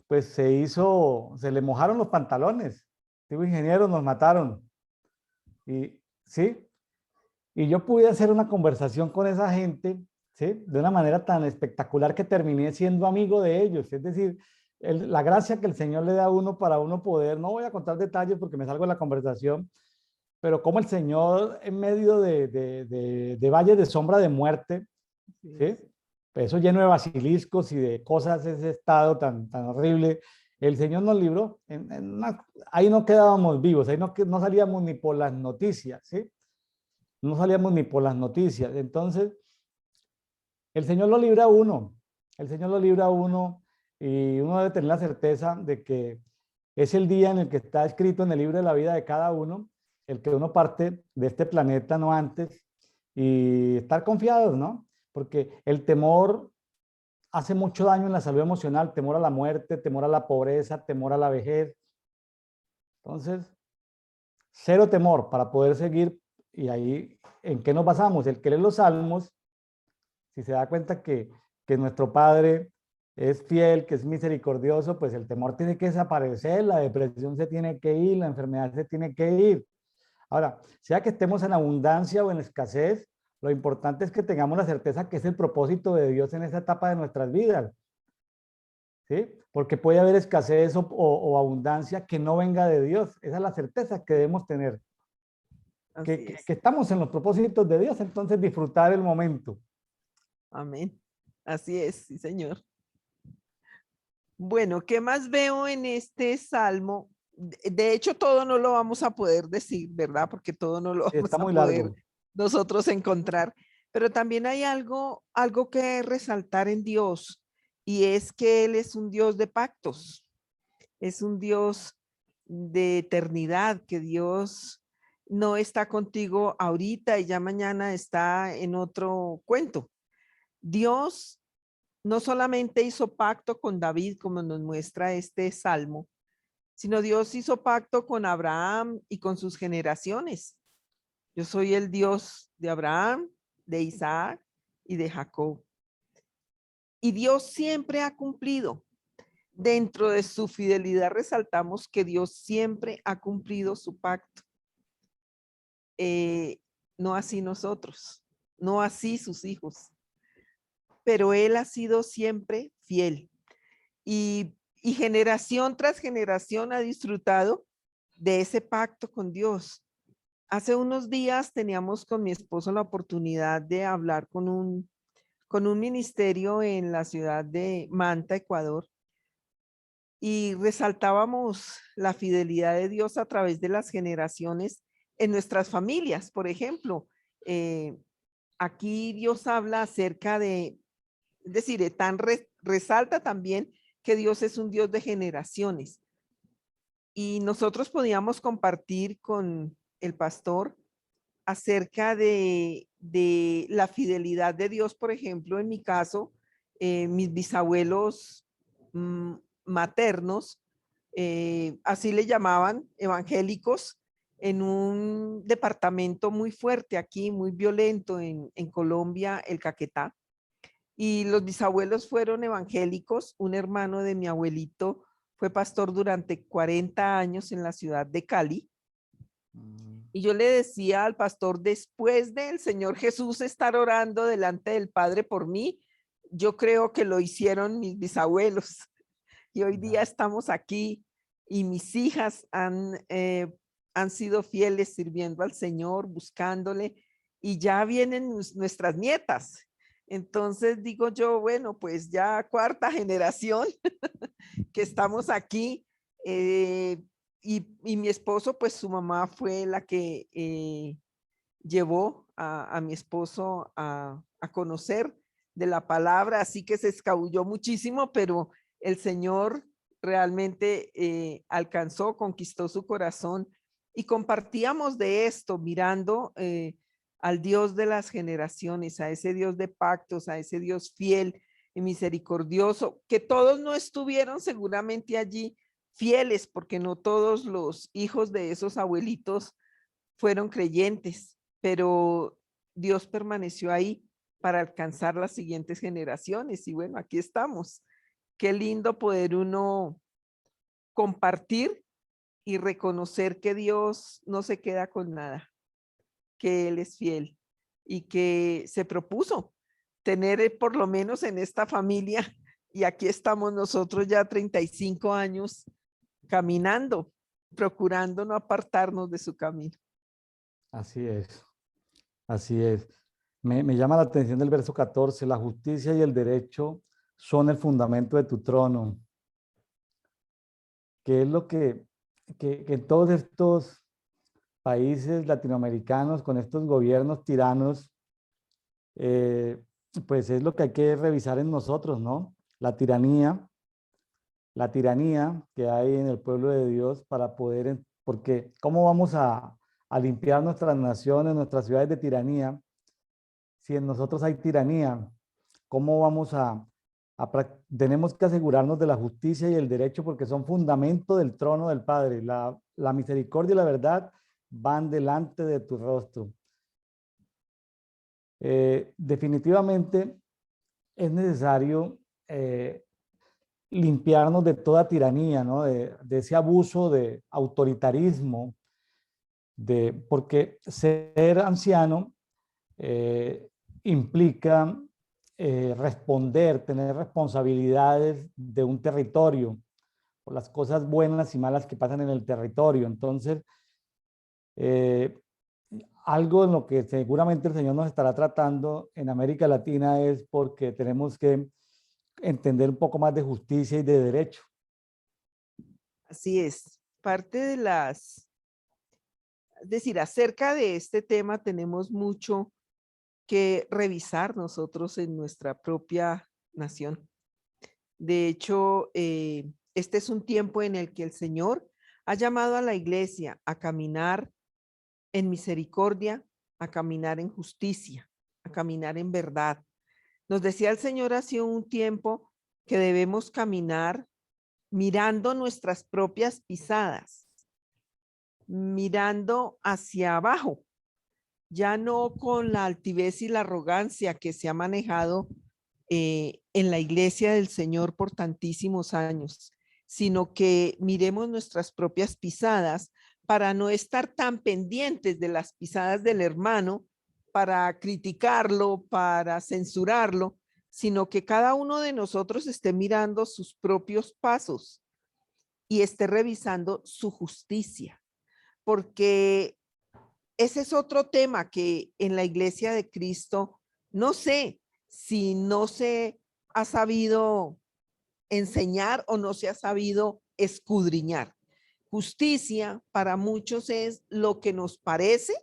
pues se le mojaron los pantalones. Digo, ingeniero, nos mataron. Y sí, y yo pude hacer una conversación con esa gente, ¿sí? De una manera tan espectacular que terminé siendo amigo de ellos. Es decir, la gracia que el Señor le da a uno para uno poder, no voy a contar detalles porque me salgo de la conversación, pero como el Señor en medio de valles de sombra de muerte, ¿sí? Eso lleno de basiliscos y de cosas, ese estado tan horrible, el Señor nos libró. Ahí no quedábamos vivos, ahí no salíamos ni por las noticias, ¿sí? No salíamos ni por las noticias. Entonces, el Señor lo libra a uno, el Señor lo libra a uno, y uno debe tener la certeza de que es el día en el que está escrito en el libro de la vida de cada uno, el que uno parte de este planeta, no antes, y estar confiados, ¿no? Porque el temor hace mucho daño en la salud emocional, temor a la muerte, temor a la pobreza, temor a la vejez. Entonces, cero temor para poder seguir. Y ahí, ¿en qué nos basamos? El que lee los salmos, si se da cuenta que nuestro Padre es fiel, que es misericordioso, pues el temor tiene que desaparecer, la depresión se tiene que ir, la enfermedad se tiene que ir. Ahora, sea que estemos en abundancia o en escasez, lo importante es que tengamos la certeza que es el propósito de Dios en esta etapa de nuestras vidas, ¿sí? Porque puede haber escasez o abundancia que no venga de Dios. Esa es la certeza que debemos tener, Así es. que estamos en los propósitos de Dios, entonces disfrutar el momento. Amén. Así es, sí, Señor. Bueno, ¿qué más veo en este salmo? De hecho, todo no lo vamos a poder decir, ¿verdad? Porque todo no lo Sí, vamos está a muy poder largo. nosotros encontrar. Pero también hay algo que resaltar en Dios, y es que Él es un Dios de pactos, es un Dios de eternidad, que Dios no está contigo ahorita y ya mañana está en otro cuento. Dios no solamente hizo pacto con David, como nos muestra este salmo, sino Dios hizo pacto con Abraham y con sus generaciones. Yo soy el Dios de Abraham, de Isaac y de Jacob. Y Dios siempre ha cumplido. Dentro de su fidelidad resaltamos que Dios siempre ha cumplido su pacto. Eh, no así nosotros, no así sus hijos, pero Él ha sido siempre fiel. Y generación tras generación ha disfrutado de ese pacto con Dios. Hace unos días teníamos con mi esposo la oportunidad de hablar con un ministerio en la ciudad de Manta, Ecuador, y resaltábamos la fidelidad de Dios a través de las generaciones en nuestras familias. Por ejemplo, eh, aquí Dios habla acerca de, es decir, resalta también que Dios es un Dios de generaciones. Y nosotros podíamos compartir con el pastor acerca de la fidelidad de Dios. Por ejemplo, en mi caso, mis bisabuelos mm, maternos, así le llamaban, evangélicos, en un departamento muy fuerte aquí, muy violento en Colombia, el Caquetá. Y los bisabuelos fueron evangélicos. Un hermano de mi abuelito fue pastor durante 40 años en la ciudad de Cali. Mm. Y yo le decía al pastor, después del Señor Jesús estar orando delante del Padre por mí, yo creo que lo hicieron mis bisabuelos. Y hoy día Ya. estamos aquí y mis hijas han sido fieles sirviendo al Señor, buscándole, y ya vienen nuestras nietas. Entonces digo yo, bueno, pues ya cuarta generación que estamos aquí. eh, y mi esposo, pues su mamá fue la que llevó a mi esposo a conocer de la palabra, así que se escabulló muchísimo, pero el Señor realmente alcanzó, conquistó su corazón, y compartíamos de esto, mirando al Dios de las generaciones, a ese Dios de pactos, a ese Dios fiel y misericordioso, que todos no estuvieron seguramente allí fieles, porque no todos los hijos de esos abuelitos fueron creyentes, pero Dios permaneció ahí para alcanzar las siguientes generaciones. Y bueno, aquí estamos. Qué lindo poder uno compartir y reconocer que Dios no se queda con nada, que Él es fiel y que se propuso tener por lo menos en esta familia, y aquí estamos nosotros ya 35 años caminando, procurando no apartarnos de su camino. Así es, así es. Me llama la atención del verso 14: la justicia y el derecho son el fundamento de tu trono, que es lo que en todos estos países latinoamericanos, con estos gobiernos tiranos, eh, pues es lo que hay que revisar en nosotros, ¿no? La tiranía que hay en el pueblo de Dios para poder, porque ¿cómo vamos a limpiar nuestras naciones, nuestras ciudades de tiranía si en nosotros hay tiranía? ¿Cómo vamos tenemos que asegurarnos de la justicia y el derecho porque son fundamento del trono del Padre? La misericordia y la verdad van delante de tu rostro. Definitivamente es necesario limpiarnos de toda tiranía, ¿no? De ese abuso de autoritarismo, porque ser anciano eh, implica responder, tener responsabilidades de un territorio, por las cosas buenas y malas que pasan en el territorio. Entonces, eh, algo en lo que seguramente el Señor nos estará tratando en América Latina es porque tenemos que entender un poco más de justicia y de derecho. Así es. Parte de es decir, acerca de este tema tenemos mucho que revisar nosotros en nuestra propia nación. De hecho, este es un tiempo en el que el Señor ha llamado a la iglesia a caminar en misericordia, a caminar en justicia, a caminar en verdad. Nos decía el Señor hace un tiempo que debemos caminar mirando nuestras propias pisadas, mirando hacia abajo, ya no con la altivez y la arrogancia que se ha manejado en la iglesia del Señor por tantísimos años, sino que miremos nuestras propias pisadas para no estar tan pendientes de las pisadas del hermano, para criticarlo, para censurarlo, sino que cada uno de nosotros esté mirando sus propios pasos y esté revisando su justicia, porque ese es otro tema que en la iglesia de Cristo, no sé si no se ha sabido enseñar o no se ha sabido escudriñar. Justicia para muchos es lo que nos parece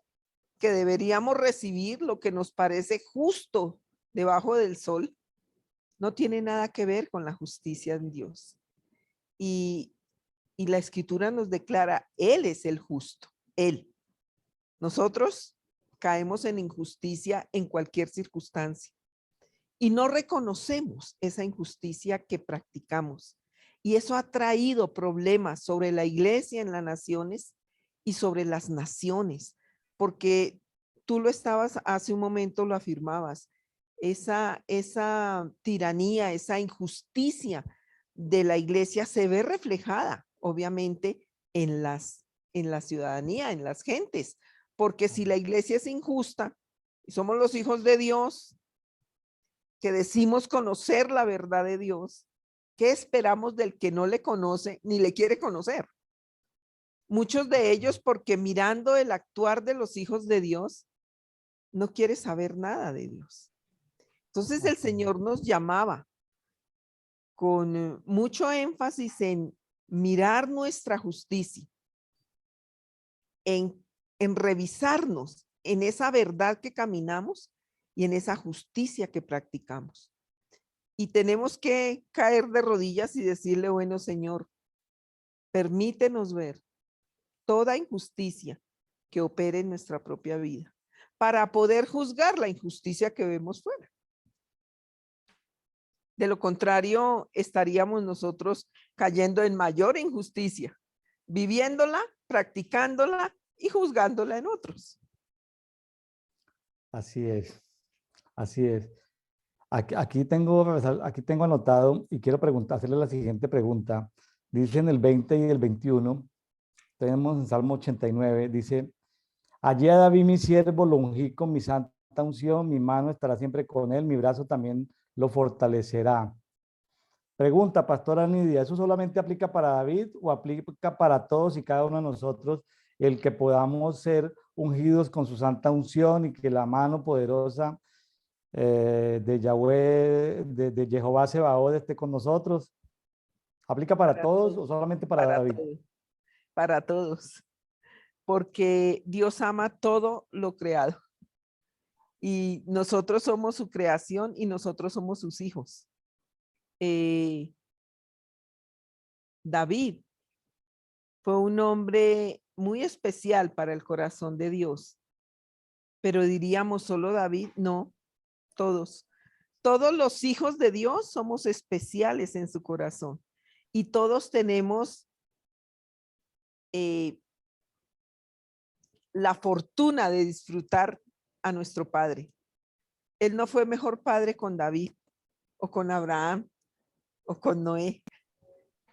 que deberíamos recibir, lo que nos parece justo debajo del sol. No tiene nada que ver con la justicia en Dios. Y la escritura nos declara, Él es el justo, Él. Nosotros caemos en injusticia en cualquier circunstancia y no reconocemos esa injusticia que practicamos. Y eso ha traído problemas sobre la iglesia en las naciones y sobre las naciones, porque tú lo estabas hace un momento, lo afirmabas, esa tiranía, esa injusticia de la iglesia se ve reflejada, obviamente, en la ciudadanía, en las gentes, porque si la iglesia es injusta y somos los hijos de Dios, que decimos conocer la verdad de Dios, ¿qué esperamos del que no le conoce ni le quiere conocer? Muchos de ellos porque mirando el actuar de los hijos de Dios, no quiere saber nada de Dios. Entonces el Señor nos llamaba con mucho énfasis en mirar nuestra justicia, en revisarnos en esa verdad que caminamos y en esa justicia que practicamos. Y tenemos que caer de rodillas y decirle, bueno, Señor, permítenos ver toda injusticia que opere en nuestra propia vida para poder juzgar la injusticia que vemos fuera. De lo contrario, estaríamos nosotros cayendo en mayor injusticia, viviéndola, practicándola y juzgándola en otros. Así es, así es. Aquí tengo anotado y quiero hacerle la siguiente pregunta. Dice en el 20 y el 21, tenemos en Salmo 89, dice, allí a David mi siervo lo ungí con mi santa unción, mi mano estará siempre con él, mi brazo también lo fortalecerá. Pregunta, pastora Nidia, ¿eso solamente aplica para David o aplica para todos y cada uno de nosotros el que podamos ser ungidos con su santa unción y que la mano poderosa de Yahweh, de Jehová Sebaot esté con nosotros? ¿Aplica para Para todos todos, o solamente para para David? todos, para todos, porque Dios ama todo lo creado y nosotros somos su creación y nosotros somos sus hijos. David fue un hombre muy especial para el corazón de Dios, pero diríamos solo David, no, todos. Todos los hijos de Dios somos especiales en su corazón y todos tenemos eh, la fortuna de disfrutar a nuestro Padre. Él no fue mejor padre con David o con Abraham o con Noé.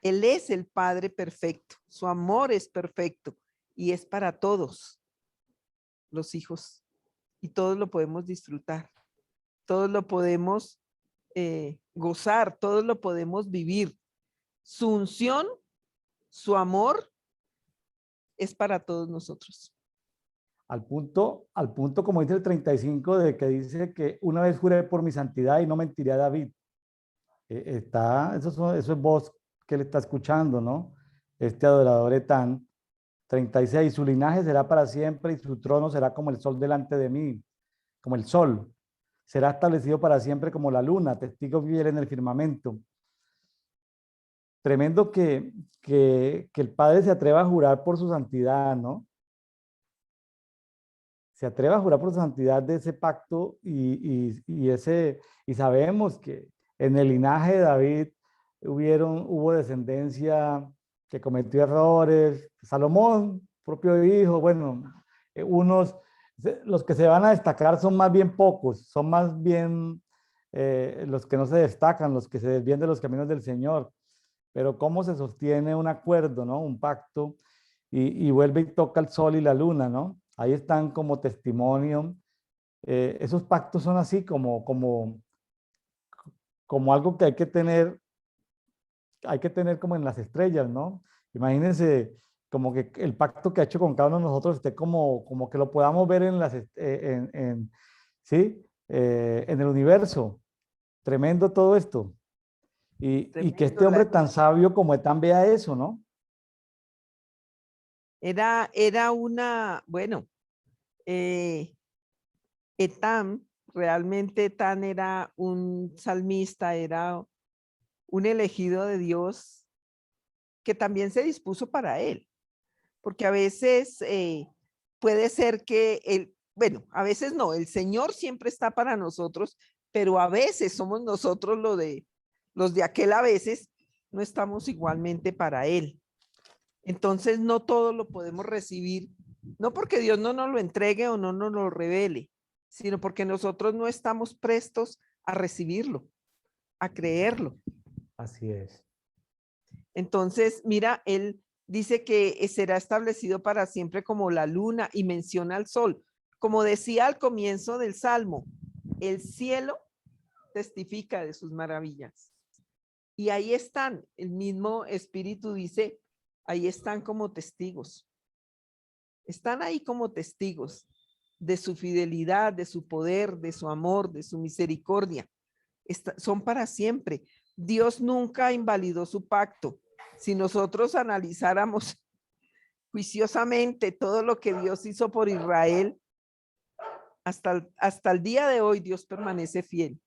Él es el Padre perfecto. Su amor es perfecto y es para todos los hijos. Y todos lo podemos disfrutar. Todos lo podemos gozar. Todos lo podemos vivir. Su unción, su amor es para todos nosotros. Al punto, como dice el 35, de que dice que una vez juré por mi santidad y no mentiré a David. Eso es voz que él está escuchando, ¿no? Este adorador Etán. 36, su linaje será para siempre y su trono será como el sol delante de mí, como el sol. Será establecido para siempre como la luna, testigo fiel en el firmamento. Tremendo que el Padre se atreva a jurar por su santidad, ¿no? Se atreva a jurar por su santidad de ese pacto y sabemos que en el linaje de David hubo descendencia que cometió errores. Salomón, propio hijo, bueno, unos, los que se van a destacar son más bien pocos, son más bien los que no se destacan, los que se desvían de los caminos del Señor. Pero cómo se sostiene un acuerdo, ¿no? Un pacto y vuelve y toca el sol y la luna, ¿no? Ahí están como testimonio. Esos pactos son así como algo que hay que tener como en las estrellas, ¿no? Imagínense como que el pacto que ha hecho con cada uno de nosotros esté como que lo podamos ver ¿sí? En el universo. Tremendo todo esto. Y que Tremendo. este hombre tan sabio como Etán vea eso, ¿no? Era bueno, eh, Etán, realmente Etán era un salmista, era un elegido de Dios que también se dispuso para él, porque a veces puede ser que bueno, a veces no, el Señor siempre está para nosotros, pero a veces somos nosotros los de aquel a veces no estamos igualmente para él. Entonces no todo lo podemos recibir, no porque Dios no nos lo entregue o no nos lo revele, sino porque nosotros no estamos prestos a recibirlo, a creerlo. Así es. Entonces, mira, él dice que será establecido para siempre como la luna y menciona al sol. Como decía al comienzo del Salmo, el cielo testifica de sus maravillas. Y ahí están, el mismo Espíritu dice, ahí están como testigos. Están ahí como testigos de su fidelidad, de su poder, de su amor, de su misericordia. Son para siempre. Dios nunca invalidó su pacto. Si nosotros analizáramos juiciosamente todo lo que Dios hizo por Israel, hasta el día de hoy Dios permanece fiel.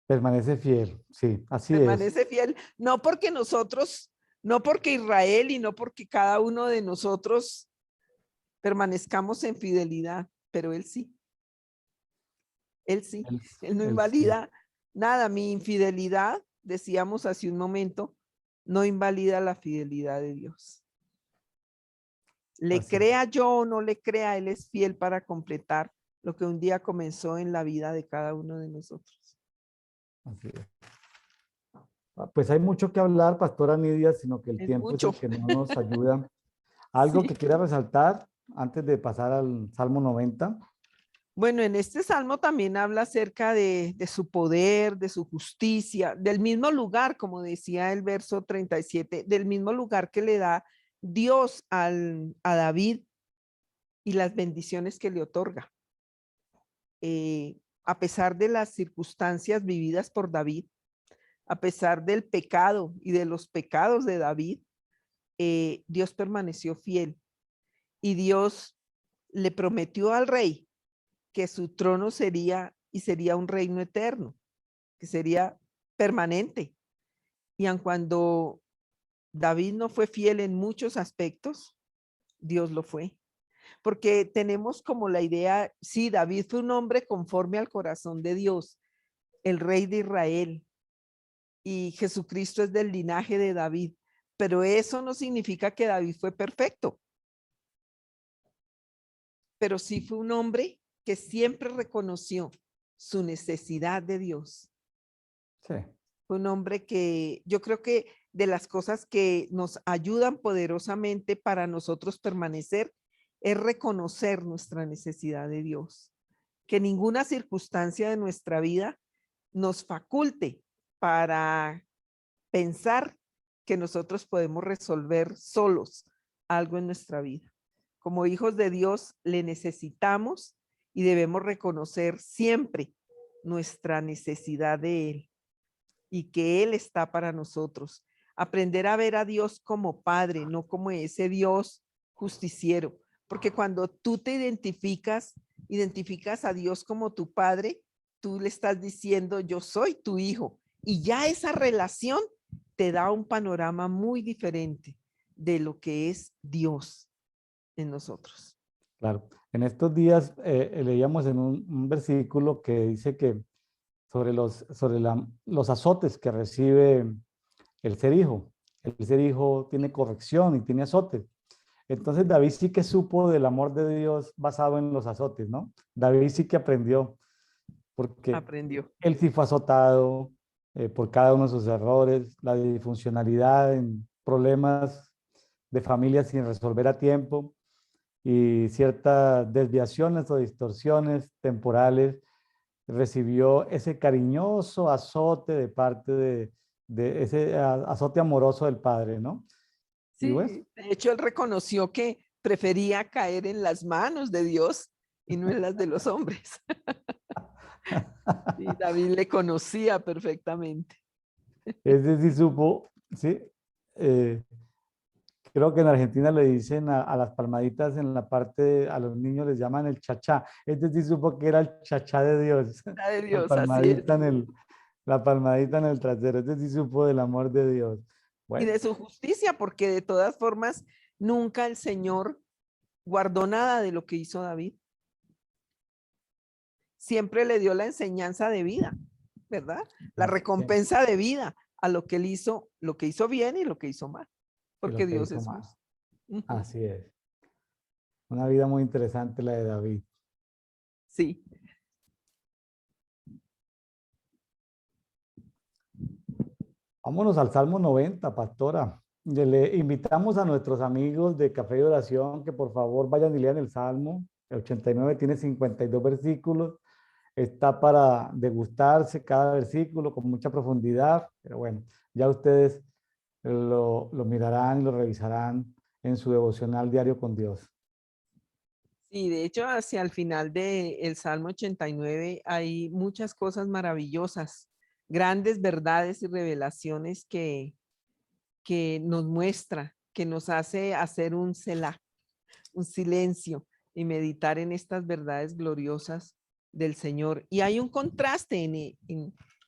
Permanece fiel, sí, así es. Permanece fiel, no porque nosotros, no porque Israel y no porque cada uno de nosotros permanezcamos en fidelidad, pero Él sí. Él sí, él no Sí, invalida nada. Mi infidelidad, decíamos hace un momento, no invalida la fidelidad de Dios. Le así es, crea yo o no le crea, Él es fiel para completar lo que un día comenzó en la vida de cada uno de nosotros. así es. Pues hay mucho que hablar, Pastora Nidia, sino que el Es tiempo es mucho. el que no nos ayuda. ¿Algo que Sí. quiera resaltar antes de pasar al Salmo 90? Bueno, en este salmo también habla acerca de su poder, de su justicia, del mismo lugar, como decía el verso 37, del mismo lugar que le da Dios a David y las bendiciones que le otorga. A pesar de las circunstancias vividas por David, a pesar del pecado y de los pecados de David, Dios permaneció fiel y Dios le prometió al rey que su trono sería un reino eterno, que sería permanente. Y aun cuando David no fue fiel en muchos aspectos, Dios lo fue. Porque tenemos como la idea, sí, David fue un hombre conforme al corazón de Dios, el rey de Israel, y Jesucristo es del linaje de David, pero eso no significa que David fue perfecto, pero sí fue un hombre que siempre reconoció su necesidad de Dios. Sí, Fue un hombre que yo creo que de las cosas que nos ayudan poderosamente para nosotros permanecer es reconocer nuestra necesidad de Dios. Que ninguna circunstancia de nuestra vida nos faculte para pensar que nosotros podemos resolver solos algo en nuestra vida. Como hijos de Dios le necesitamos y debemos reconocer siempre nuestra necesidad de Él. y que Él está para nosotros. Aprender a ver a Dios como Padre, no como ese Dios justiciero. Porque cuando tú te identificas a Dios como tu Padre, tú le estás diciendo, yo soy tu hijo. Y ya esa relación te da un panorama muy diferente de lo que es Dios en nosotros. Claro. En estos días leíamos en un versículo que dice que los azotes que recibe el ser hijo. El ser hijo tiene corrección y tiene azotes. Entonces David sí que supo del amor de Dios basado en los azotes, ¿no? David sí que aprendió, porque Aprendió. él sí fue azotado por cada uno de sus errores, la disfuncionalidad en problemas de familia sin resolver a tiempo y ciertas desviaciones o distorsiones temporales, recibió ese cariñoso azote de parte de ese azote amoroso del padre, ¿no? Y pues, Sí, de hecho él reconoció que prefería caer en las manos de Dios y no en las de los hombres. Y David le conocía perfectamente. ese sí supo, sí. eh, Creo que en Argentina le dicen a las palmaditas en la parte, a los niños les llaman el chachá. Este sí supo que era el chachá de Dios. La de La Dios, así es. palmadita en la palmadita en el trasero. Este sí supo del amor de Dios. Y Bueno, de su justicia, porque de todas formas nunca el Señor guardó nada de lo que hizo David. Siempre le dio la enseñanza de vida, ¿verdad? La sí, recompensa de vida a lo que él hizo, lo que hizo bien y lo que hizo mal, y porque lo que Dios hizo es más. justo. Ujú. Así es. Una vida muy interesante la de David. Sí. Vámonos al Salmo 90, pastora. Le invitamos a nuestros amigos de Café de Oración que por favor vayan y lean el Salmo. El 89 tiene 52 versículos. Está para degustarse cada versículo con mucha profundidad, pero bueno, ya ustedes lo mirarán y lo revisarán en su devocional diario con Dios. Sí, de hecho, hacia el final del Salmo 89 hay muchas cosas maravillosas, grandes verdades y revelaciones que nos muestra, que nos hace hacer un selah, un silencio y meditar en estas verdades gloriosas del Señor. Y hay un contraste,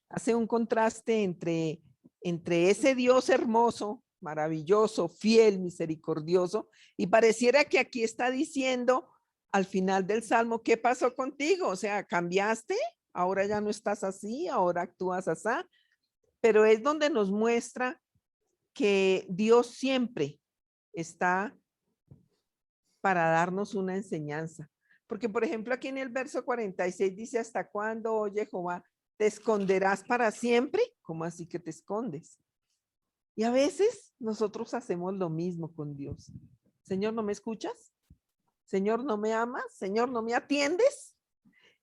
hace un contraste entre ese Dios hermoso, maravilloso, fiel, misericordioso, y pareciera que aquí está diciendo al final del Salmo, ¿qué pasó contigo? O sea, ¿cambiaste? Ahora ya no estás así, ahora actúas así, pero es donde nos muestra que Dios siempre está para darnos una enseñanza. Porque, por ejemplo, aquí en el verso 46 dice, ¿hasta cuándo, oye Jehová, te esconderás para siempre? ¿Cómo así que te escondes? Y a veces nosotros hacemos lo mismo con Dios. Señor, ¿no me escuchas? Señor, ¿no me amas? Señor, ¿no me atiendes?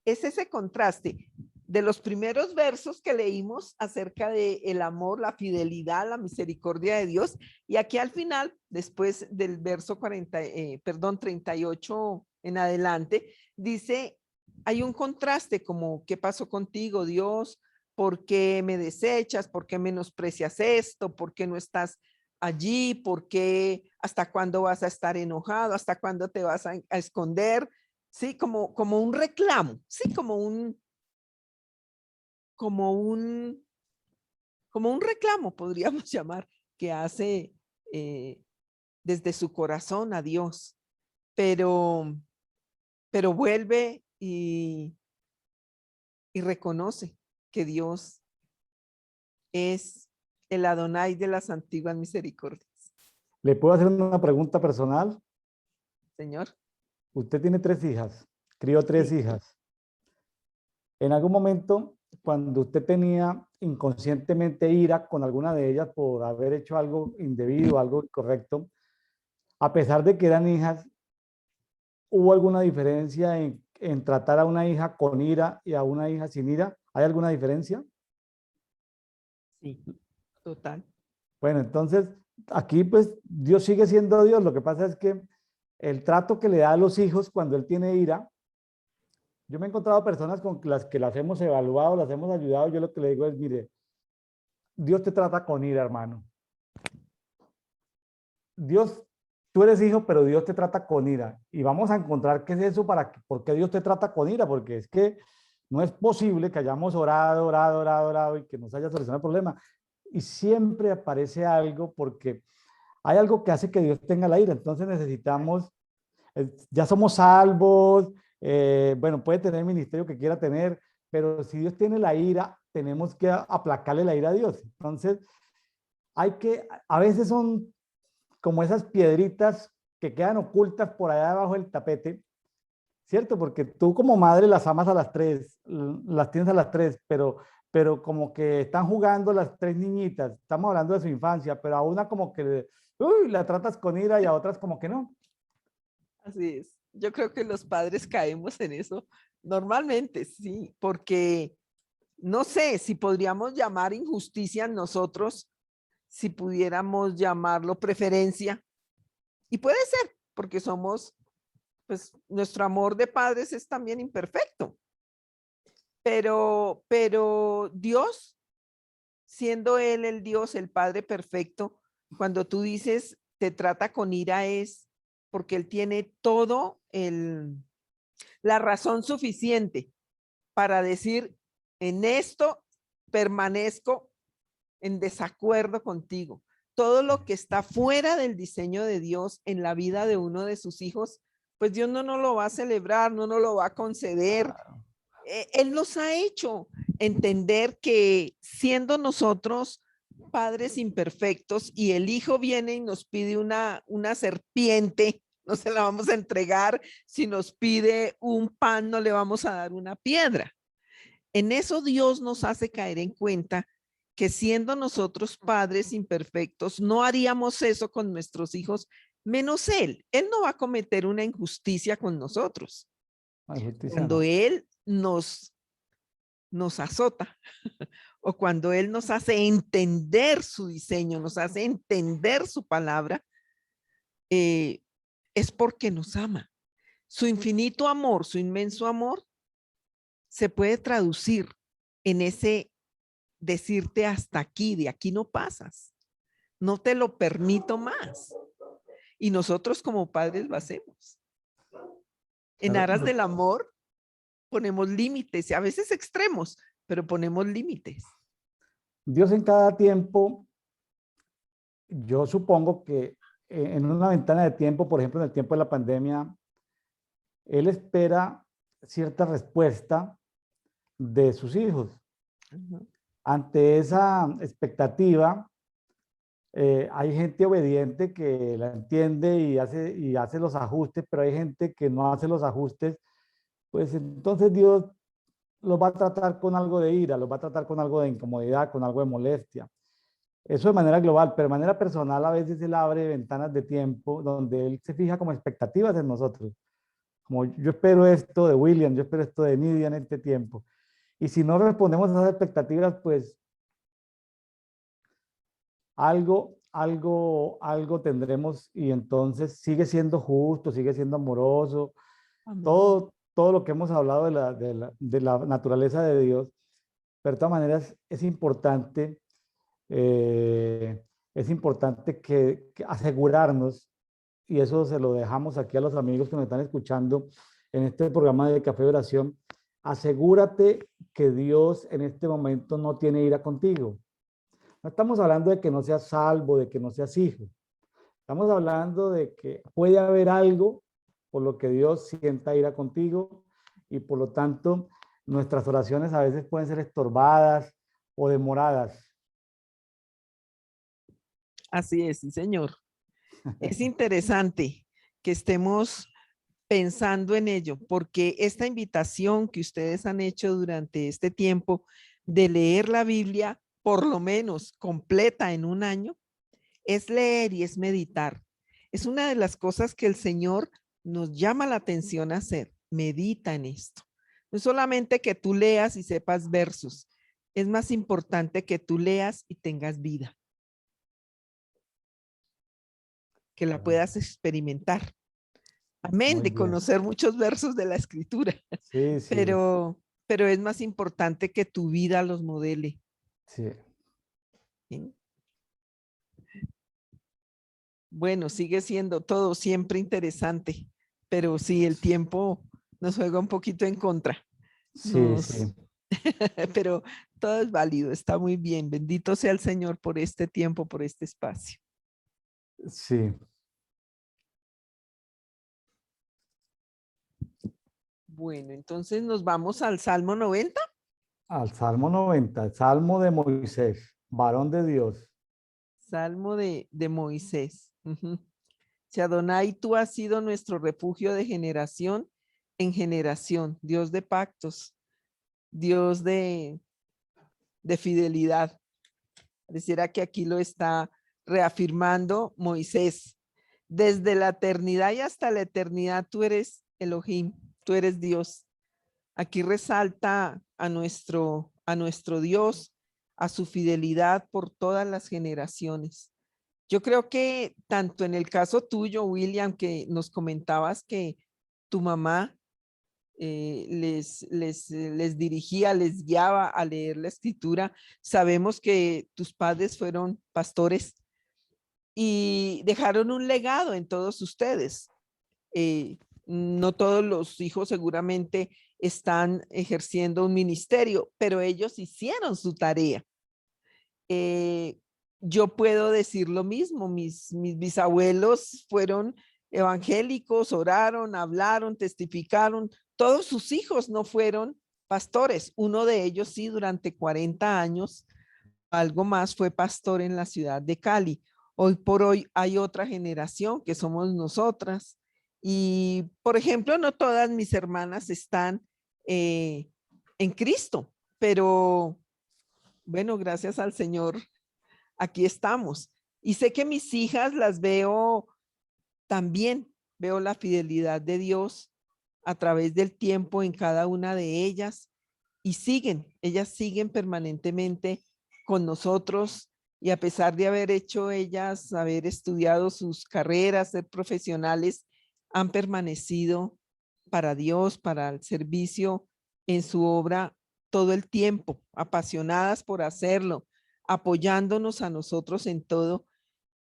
Es ese contraste de los primeros versos que leímos acerca de el amor, la fidelidad, la misericordia de Dios. Y aquí al final, después del verso 38 en adelante, dice, hay un contraste como, ¿qué pasó contigo, Dios? ¿Por qué me desechas? ¿Por qué menosprecias esto? ¿Por qué no estás allí? ¿Por qué? ¿Hasta cuándo vas a estar enojado? ¿Hasta cuándo te vas a esconder? Sí, como un reclamo, sí, como un, como un reclamo, podríamos llamar, que hace eh, desde su corazón a Dios, pero, pero vuelve y reconoce que Dios es el Adonai de las antiguas misericordias. ¿Le puedo hacer una pregunta personal? Señor, Usted tiene 3 hijas, crió tres sí, hijas. En algún momento, cuando usted tenía inconscientemente ira con alguna de ellas por haber hecho algo indebido, algo incorrecto, a pesar de que eran hijas, ¿hubo alguna diferencia en tratar a una hija con ira y a una hija sin ira? ¿Hay alguna diferencia? sí, total. Bueno, entonces aquí pues Dios sigue siendo Dios. Lo que pasa es que el trato que le da a los hijos cuando él tiene ira, yo me he encontrado personas con las que las hemos evaluado, las hemos ayudado. Yo lo que le digo es, mire, Dios te trata con ira, hermano. Dios, tú eres hijo, pero Dios te trata con ira. Y vamos a encontrar qué es eso, por qué Dios te trata con ira, porque es que no es posible que hayamos orado y que nos haya solucionado el problema. Y siempre aparece algo porque hay algo que hace que Dios tenga la ira. Entonces necesitamos, ya somos salvos, bueno, puede tener el ministerio que quiera tener, pero si Dios tiene la ira, tenemos que aplacarle la ira a Dios. Entonces, a veces son como esas piedritas que quedan ocultas por allá debajo del tapete, ¿cierto? Porque tú como madre las amas a las tres, las tienes a las tres, pero como que están jugando las tres niñitas, estamos hablando de su infancia, pero a una como que, uy, la tratas con ira y a otras como que no. Así es. Yo creo que los padres caemos en eso normalmente, sí, porque no sé si podríamos llamar injusticia en nosotros, si pudiéramos llamarlo preferencia. Y puede ser, porque somos, pues nuestro amor de padres es también imperfecto. Pero Dios, siendo Él el Dios, el Padre perfecto, cuando tú dices te trata con ira es porque Él tiene todo la razón suficiente para decir, en esto permanezco en desacuerdo contigo. Todo lo que está fuera del diseño de Dios en la vida de uno de sus hijos, pues Dios no nos lo va a celebrar, no nos lo va a conceder. Él nos ha hecho entender que siendo nosotros padres imperfectos y el hijo viene y nos pide una serpiente, no se la vamos a entregar. Si nos pide un pan, no le vamos a dar una piedra. En eso Dios nos hace caer en cuenta que siendo nosotros padres imperfectos, no haríamos eso con nuestros hijos, menos Él. Él no va a cometer una injusticia con nosotros. No, justicia Cuando no. Él nos azota o cuando Él nos hace entender su diseño, nos hace entender su palabra, es porque nos ama. Su infinito amor, su inmenso amor, se puede traducir en ese decirte hasta aquí, de aquí no pasas, no te lo permito más. Y nosotros como padres lo hacemos. En Claro, aras del amor ponemos límites, y a veces extremos, pero ponemos límites. Dios en cada tiempo, yo supongo que en una ventana de tiempo, por ejemplo, en el tiempo de la pandemia, Él espera cierta respuesta de sus hijos. Ujú. Ante esa expectativa, hay gente obediente que la entiende y hace los ajustes, pero hay gente que no hace los ajustes, pues entonces Dios los va a tratar con algo de ira, los va a tratar con algo de incomodidad, con algo de molestia. Eso de manera global, pero de manera personal a veces Él abre ventanas de tiempo donde Él se fija como expectativas en nosotros. Como yo espero esto de William, yo espero esto de Nidia en este tiempo. Y si no respondemos a esas expectativas, pues algo tendremos y entonces sigue siendo justo, sigue siendo amoroso, Amén. todo lo que hemos hablado de la naturaleza de Dios, pero de todas maneras eh, es importante que asegurarnos, y eso se lo dejamos aquí a los amigos que nos están escuchando en este programa de Café de Oración, asegúrate que Dios en este momento no tiene ira contigo. No estamos hablando de que no seas salvo, de que no seas hijo. Estamos hablando de que puede haber algo por lo que Dios sienta ira contigo y por lo tanto nuestras oraciones a veces pueden ser estorbadas o demoradas. Así es, sí, señor. Es interesante que estemos pensando en ello, porque esta invitación que ustedes han hecho durante este tiempo de leer la Biblia, por lo menos completa en un año, es leer y es meditar. Es una de las cosas que el Señor nos llama la atención a hacer. Medita en esto. No es solamente que tú leas y sepas versos, es más importante que tú leas y tengas vida, que la puedas experimentar. Amén, Muy de bien. conocer muchos versos de la escritura, Sí, sí, pero es más importante que tu vida los modele. sí. ¿Sí? Bueno, sigue siendo todo siempre interesante, pero sí, el tiempo nos juega un poquito en contra. Sí, Nos, sí, pero todo es válido, está muy bien. Bendito sea el Señor por este tiempo, por este espacio. sí. Bueno, entonces nos vamos al Salmo 90. Al Salmo 90, el Salmo de Moisés, varón de Dios. Salmo de Moisés. Ujú. Si Adonai, tú has sido nuestro refugio de generación en generación, Dios de pactos, Dios de fidelidad. Pareciera que aquí lo está reafirmando Moisés. Desde la eternidad y hasta la eternidad tú eres Elohim, tú eres Dios. Aquí resalta a nuestro Dios, a su fidelidad por todas las generaciones. Yo creo que tanto en el caso tuyo, William, que nos comentabas que tu mamá les dirigía, les guiaba a leer la escritura, sabemos que tus padres fueron pastores y dejaron un legado en todos ustedes. Eh, no todos los hijos seguramente están ejerciendo un ministerio, pero ellos hicieron su tarea. Eh, yo puedo decir lo mismo, mis bisabuelos fueron evangélicos, oraron, hablaron, testificaron, todos sus hijos no fueron pastores, uno de ellos sí durante 40 años, algo más fue pastor en la ciudad de Cali. Hoy por hoy hay otra generación que somos nosotras y, por ejemplo, no todas mis hermanas están en Cristo, pero bueno, gracias al Señor aquí estamos. Y sé que mis hijas las veo también, veo la fidelidad de Dios a través del tiempo en cada una de ellas y ellas siguen permanentemente con nosotros y a pesar de haber hecho ellas, haber estudiado sus carreras, ser profesionales, han permanecido para Dios, para el servicio en su obra todo el tiempo, apasionadas por hacerlo, apoyándonos a nosotros en todo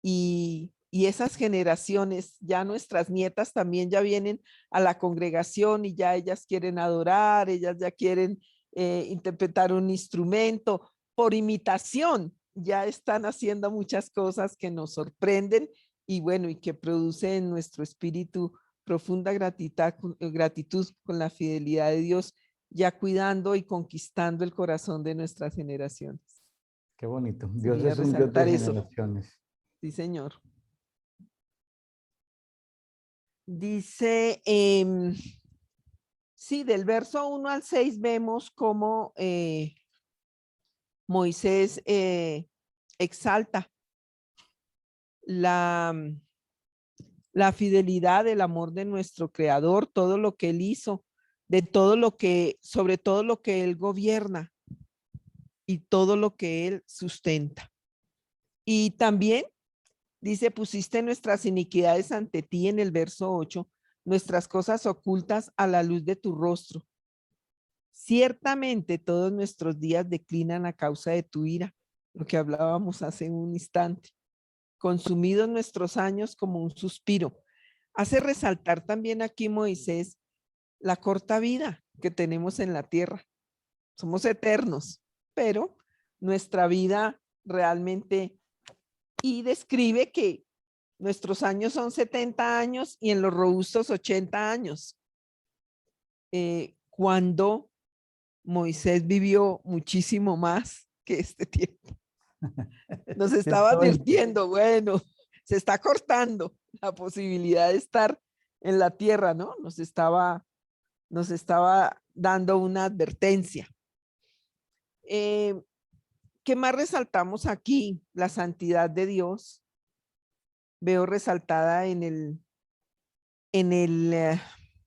y esas generaciones, ya nuestras nietas también ya vienen a la congregación y ya ellas quieren adorar, ellas ya quieren interpretar un instrumento por imitación, ya están haciendo muchas cosas que nos sorprenden y bueno, y que producen en nuestro espíritu profunda gratitud con la fidelidad de Dios, ya cuidando y conquistando el corazón de nuestras generaciones. Qué bonito. Dios Quería es un Dios de resaltar eso. generaciones. Sí, señor. Dice, sí, del verso 1 al 6 vemos cómo Moisés exalta la, la fidelidad, el amor de nuestro Creador, todo lo que Él hizo, de todo lo que, sobre todo lo que Él gobierna y todo lo que Él sustenta. Y también dice, pusiste nuestras iniquidades ante ti en el verso 8, nuestras cosas ocultas a la luz de tu rostro. Ciertamente todos nuestros días declinan a causa de tu ira, lo que hablábamos hace un instante. Consumidos nuestros años como un suspiro. Hace resaltar también aquí Moisés la corta vida que tenemos en la tierra. Somos eternos, pero nuestra vida realmente, y describe que nuestros años son 70 años y en los robustos 80 años. Cuando Moisés vivió muchísimo más que este tiempo. Nos estaba 120. advirtiendo, bueno, se está cortando la posibilidad de estar en la tierra, ¿no? Nos estaba dando una advertencia. Eh, ¿Qué más resaltamos aquí? La santidad de Dios. Veo resaltada en el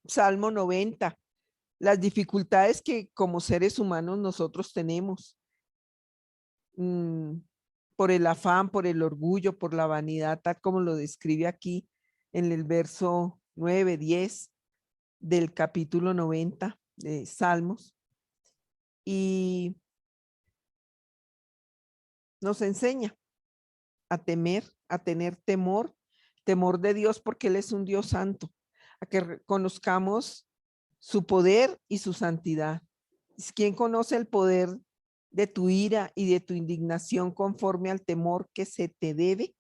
Salmo 90, las dificultades que como seres humanos nosotros tenemos por el afán, por el orgullo, por la vanidad, tal como lo describe aquí en el verso 9, 10 del capítulo 90 de Salmos. Y nos enseña a temer, a tener temor, temor de Dios porque Él es un Dios santo, a que reconozcamos su poder y su santidad. ¿Quién conoce el poder de tu ira y de tu indignación conforme al temor que se te debe?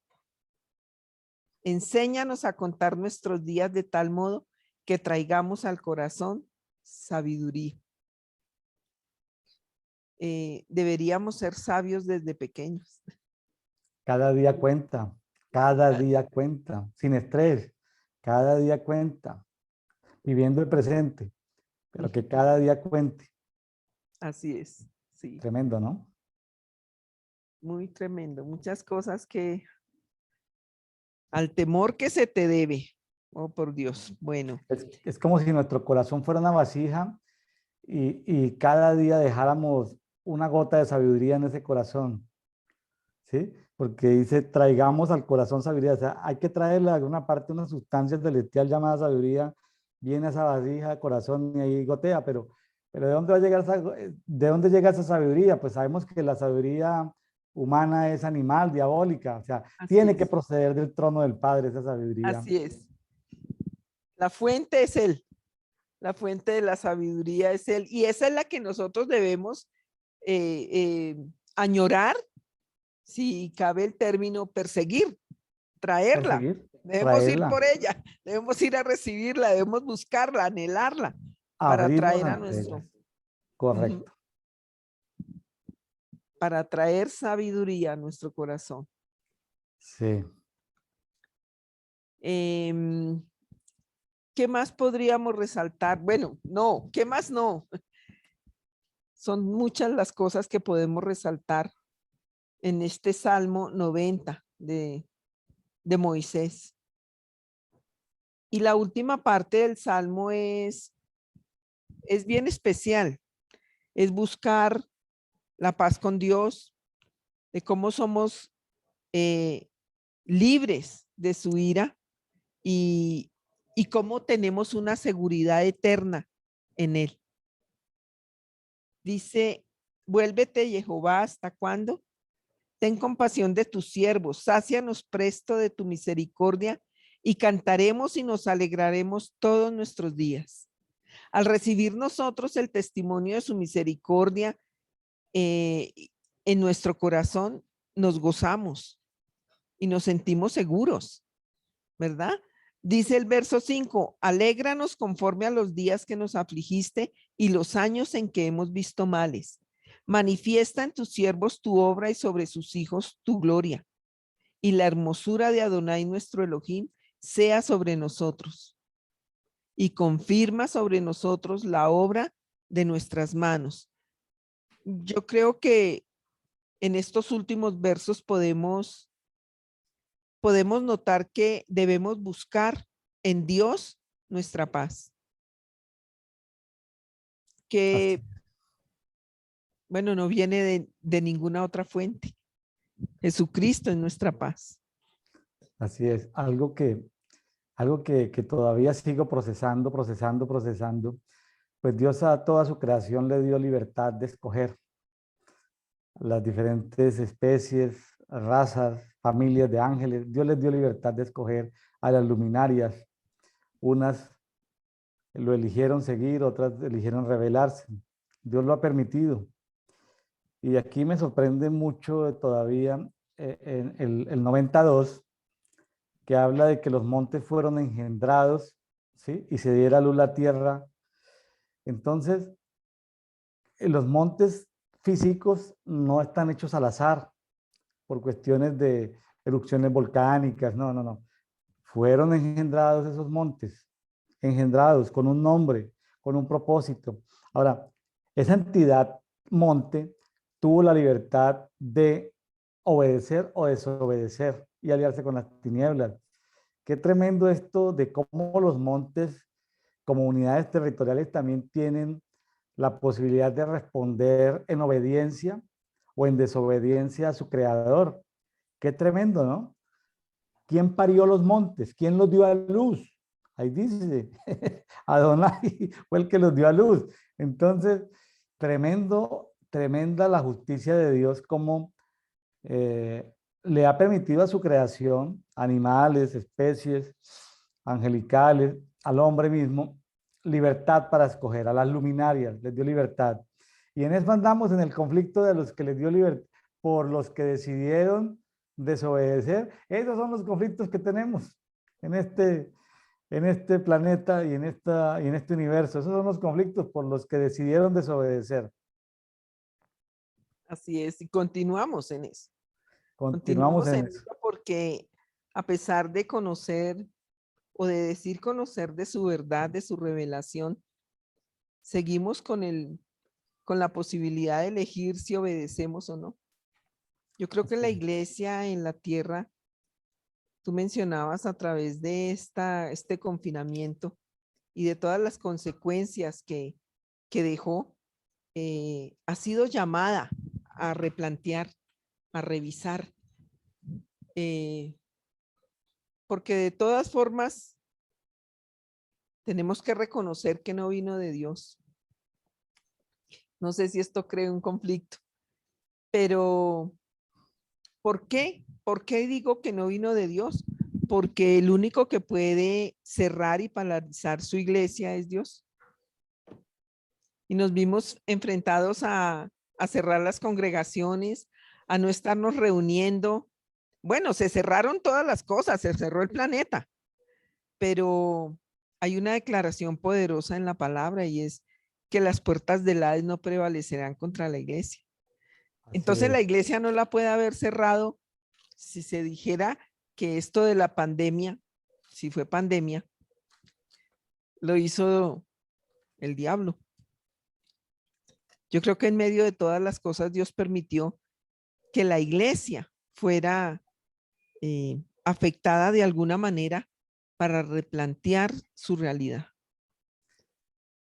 Enséñanos a contar nuestros días de tal modo que traigamos al corazón sabiduría. Deberíamos ser sabios desde pequeños. Cada día cuenta, sin estrés, cada día cuenta, viviendo el presente, pero que cada día cuente. Así es, sí. Tremendo, ¿no? Muy tremendo. Muchas cosas que al temor que se te debe. Oh, por Dios. Bueno. Es como si nuestro corazón fuera una vasija y cada día dejáramos una gota de sabiduría en ese corazón, ¿sí? Porque dice, traigamos al corazón sabiduría. O sea, hay que traerle a alguna parte una sustancia celestial llamada sabiduría, viene a esa vasija de corazón y ahí gotea, pero ¿de dónde va a llegar de dónde llega esa sabiduría? Pues sabemos que la sabiduría humana es animal, diabólica, o sea, Así tiene que es. proceder del trono del Padre esa sabiduría. Así es. La fuente es Él. La fuente de la sabiduría es Él. Y esa es la que nosotros debemos añorar, si cabe el término, perseguir, traerla. Perseguir, Debemos ir traerla, por ella, debemos ir a recibirla, debemos buscarla, anhelarla para abrirnos traer a ante ellas. nuestro, Correcto. para traer sabiduría a nuestro corazón. Sí. ¿Qué más podríamos resaltar? Bueno, no, ¿qué más no? Son muchas las cosas que podemos resaltar en este Salmo 90 de Moisés. Y la última parte del Salmo es bien especial. Es buscar la paz con Dios, de cómo somos libres de su ira y cómo tenemos una seguridad eterna en Él. Dice, vuélvete, Jehová, ¿hasta cuándo? Ten compasión de tus siervos, sácianos presto de tu misericordia y cantaremos y nos alegraremos todos nuestros días. Al recibir nosotros el testimonio de su misericordia en nuestro corazón, nos gozamos y nos sentimos seguros, ¿verdad? Dice el verso 5, alégranos conforme a los días que nos afligiste y los años en que hemos visto males. Manifiesta en tus siervos tu obra y sobre sus hijos tu gloria. Y la hermosura de Adonai nuestro Elohim sea sobre nosotros. Y confirma sobre nosotros la obra de nuestras manos. Yo creo que en estos últimos versos podemos notar que debemos buscar en Dios nuestra paz. Que, bueno, no viene de ninguna otra fuente. Jesucristo es nuestra paz. Así es, algo que todavía sigo procesando. Pues Dios a toda su creación le dio libertad de escoger las diferentes especies, razas, familias de ángeles. Dios les dio libertad de escoger a las luminarias. Unas lo eligieron seguir, otras eligieron rebelarse. Dios lo ha permitido. Y aquí me sorprende mucho todavía en el 92, que habla de que los montes fueron engendrados, ¿sí? Y se diera luz la tierra. Entonces, los montes físicos no están hechos al azar por cuestiones de erupciones volcánicas, no. Fueron engendrados esos montes, engendrados con un nombre, con un propósito. Ahora, esa entidad monte tuvo la libertad de obedecer o desobedecer y aliarse con las tinieblas. Qué tremendo esto de cómo los montes como unidades territoriales también tienen la posibilidad de responder en obediencia o en desobediencia a su creador. Qué tremendo, ¿no? ¿Quién parió los montes? ¿Quién los dio a luz? Ahí dice, Adonai fue el que los dio a luz. Entonces, tremenda la justicia de Dios, como le ha permitido a su creación, animales, especies, angelicales, al hombre mismo, libertad para escoger, a las luminarias les dio libertad. Y en eso andamos en el conflicto de los que les dio libertad, por los que decidieron desobedecer. Esos son los conflictos que tenemos en este planeta y en este universo. Esos son los conflictos por los que decidieron desobedecer. Así es, y continuamos en eso. Continuamos Continuamos en en eso. eso porque a pesar de conocer o de decir conocer de su verdad, de su revelación, seguimos con la posibilidad de elegir si obedecemos o no. Yo creo que la iglesia en la tierra, tú mencionabas a través de este confinamiento y de todas las consecuencias que dejó, ha sido llamada a replantear, a revisar, porque de todas formas tenemos que reconocer que no vino de Dios. No sé si esto crea un conflicto, pero ¿por qué? ¿Por qué digo que no vino de Dios? Porque el único que puede cerrar y paralizar su iglesia es Dios. Y nos vimos enfrentados a cerrar las congregaciones, a no estarnos reuniendo. Bueno, se cerraron todas las cosas, se cerró el planeta, pero hay una declaración poderosa en la palabra y es que las puertas del Hades no prevalecerán contra la iglesia. Así Entonces la es. iglesia no la puede haber cerrado si se dijera que esto de la pandemia, si fue pandemia, lo hizo el diablo. Yo creo que en medio de todas las cosas Dios permitió que la iglesia fuera afectada de alguna manera para replantear su realidad,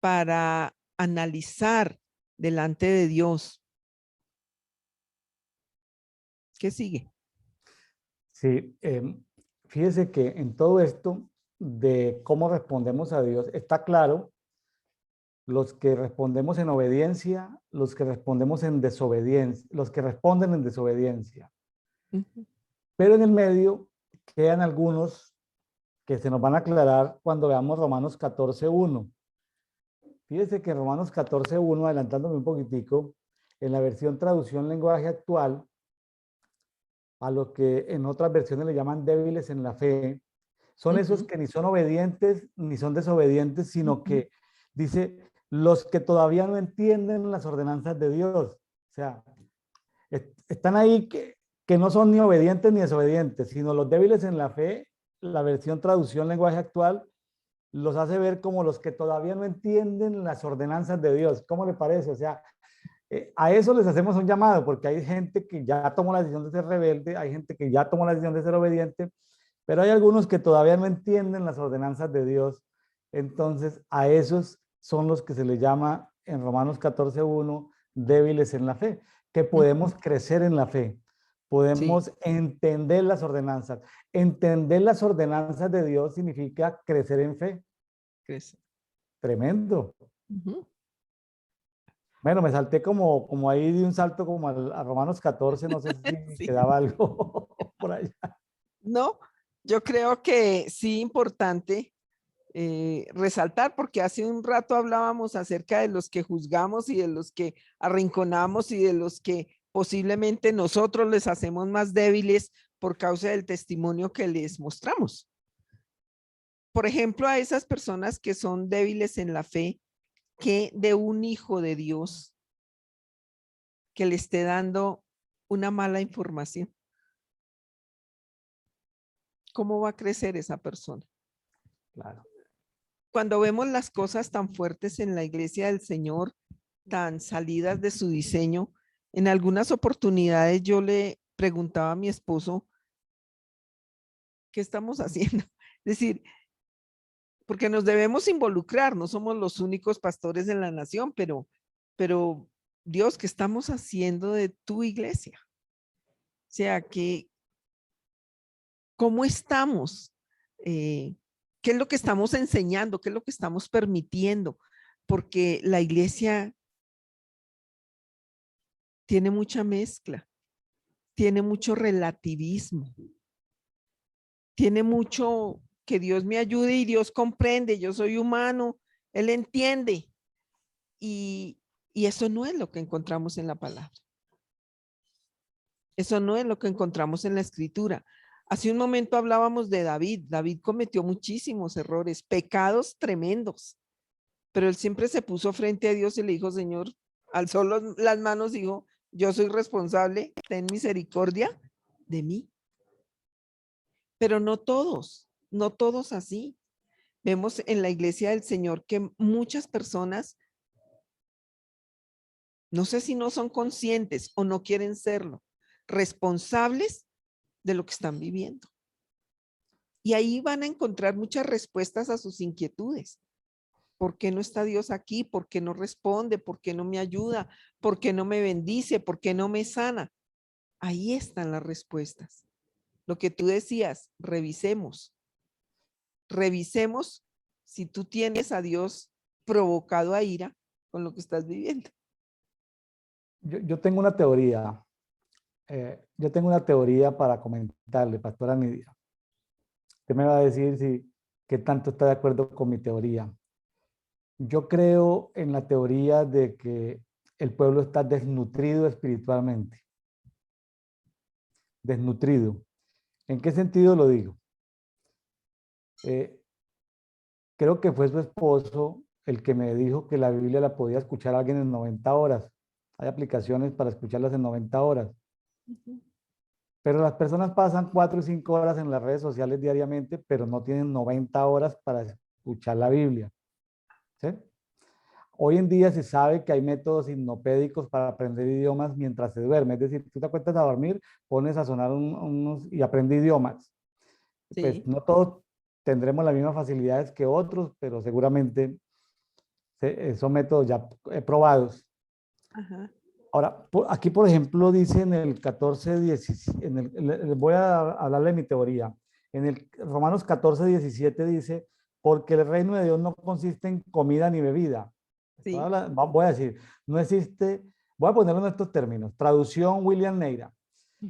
para analizar delante de Dios. ¿Qué sigue? Sí, fíjese que en todo esto de cómo respondemos a Dios, está claro los que respondemos en obediencia, los que respondemos en desobediencia, los que responden en desobediencia. Ujú. Pero en el medio quedan algunos que se nos van a aclarar cuando veamos Romanos 14:1. Fíjese que en Romanos 14:1, adelantándome un poquitico, en la versión traducción lenguaje actual, a lo que en otras versiones le llaman débiles en la fe, son esos Ujú. que ni son obedientes ni son desobedientes, sino Ujú. que dice los que todavía no entienden las ordenanzas de Dios. O sea, están ahí que no son ni obedientes ni desobedientes, sino los débiles en la fe. La versión traducción lenguaje actual los hace ver como los que todavía no entienden las ordenanzas de Dios. ¿Cómo le parece? O sea, a eso les hacemos un llamado, porque hay gente que ya tomó la decisión de ser rebelde, hay gente que ya tomó la decisión de ser obediente, pero hay algunos que todavía no entienden las ordenanzas de Dios. Entonces, a esos son los que se les llama en Romanos 14:1 débiles en la fe, que podemos Ujú. crecer en la fe, Sí, podemos entender las ordenanzas. Entender las ordenanzas de Dios significa crecer en fe. crece. Tremendo. Ujú. Bueno, me salté como ahí de un salto como a Romanos 14, no sé si Sí. quedaba algo por allá. No, yo creo que sí importante resaltar, porque hace un rato hablábamos acerca de los que juzgamos y de los que arrinconamos y de los que posiblemente nosotros les hacemos más débiles por causa del testimonio que les mostramos. Por ejemplo, a esas personas que son débiles en la fe, que de un hijo de Dios que le esté dando una mala información, ¿cómo va a crecer esa persona? Claro. Cuando vemos las cosas tan fuertes en la iglesia del Señor, tan salidas de su diseño, en algunas oportunidades yo le preguntaba a mi esposo, ¿qué estamos haciendo? Es decir, porque nos debemos involucrar, no somos los únicos pastores en la nación, pero Dios, ¿qué estamos haciendo de tu iglesia? O sea, que, ¿cómo estamos? ¿Qué es lo que estamos enseñando? ¿Qué es lo que estamos permitiendo? Porque la iglesia tiene mucha mezcla, tiene mucho relativismo, tiene mucho que Dios me ayude y Dios comprende, yo soy humano, Él entiende. Y eso no es lo que encontramos en la palabra. Eso no es lo que encontramos en la escritura. Hace un momento hablábamos de David. David cometió muchísimos errores, pecados tremendos, pero él siempre se puso frente a Dios y le dijo, Señor, alzó las manos y dijo, yo soy responsable, ten misericordia de mí. Pero no todos así. Vemos en la iglesia del Señor que muchas personas, no sé si no son conscientes o no quieren serlo, responsables de lo que están viviendo. Y ahí van a encontrar muchas respuestas a sus inquietudes. ¿Por qué no está Dios aquí? ¿Por qué no responde? ¿Por qué no me ayuda? ¿Por qué no me bendice? ¿Por qué no me sana? Ahí están las respuestas. Lo que tú decías, revisemos si tú tienes a Dios provocado a ira con lo que estás viviendo. Yo tengo una teoría. Yo tengo una teoría para comentarle, pastora Nidia. Usted me va a decir si qué tanto está de acuerdo con mi teoría. Yo creo en la teoría de que el pueblo está desnutrido espiritualmente. Desnutrido. ¿En qué sentido lo digo? Creo que fue su esposo el que me dijo que la Biblia la podía escuchar alguien en 90 horas. Hay aplicaciones para escucharlas en 90 horas. Pero las personas pasan 4 y 5 horas en las redes sociales diariamente, pero no tienen 90 horas para escuchar la Biblia. ¿Sí? Hoy en día se sabe que hay métodos hipnopédicos para aprender idiomas mientras se duerme. Es decir, tú te acuestas a dormir, pones a sonar unos y aprende idiomas. Pues Sí. no todos tendremos las mismas facilidades que otros, pero seguramente son métodos ya probados. Ajá. Ahora, aquí, por ejemplo, dice en el 14, 17, voy a hablarle de mi teoría. En el Romanos 14, 17 dice, porque el reino de Dios no consiste en comida ni bebida. Sí. Voy a decir, no existe, voy a ponerlo en estos términos. Traducción William Neira.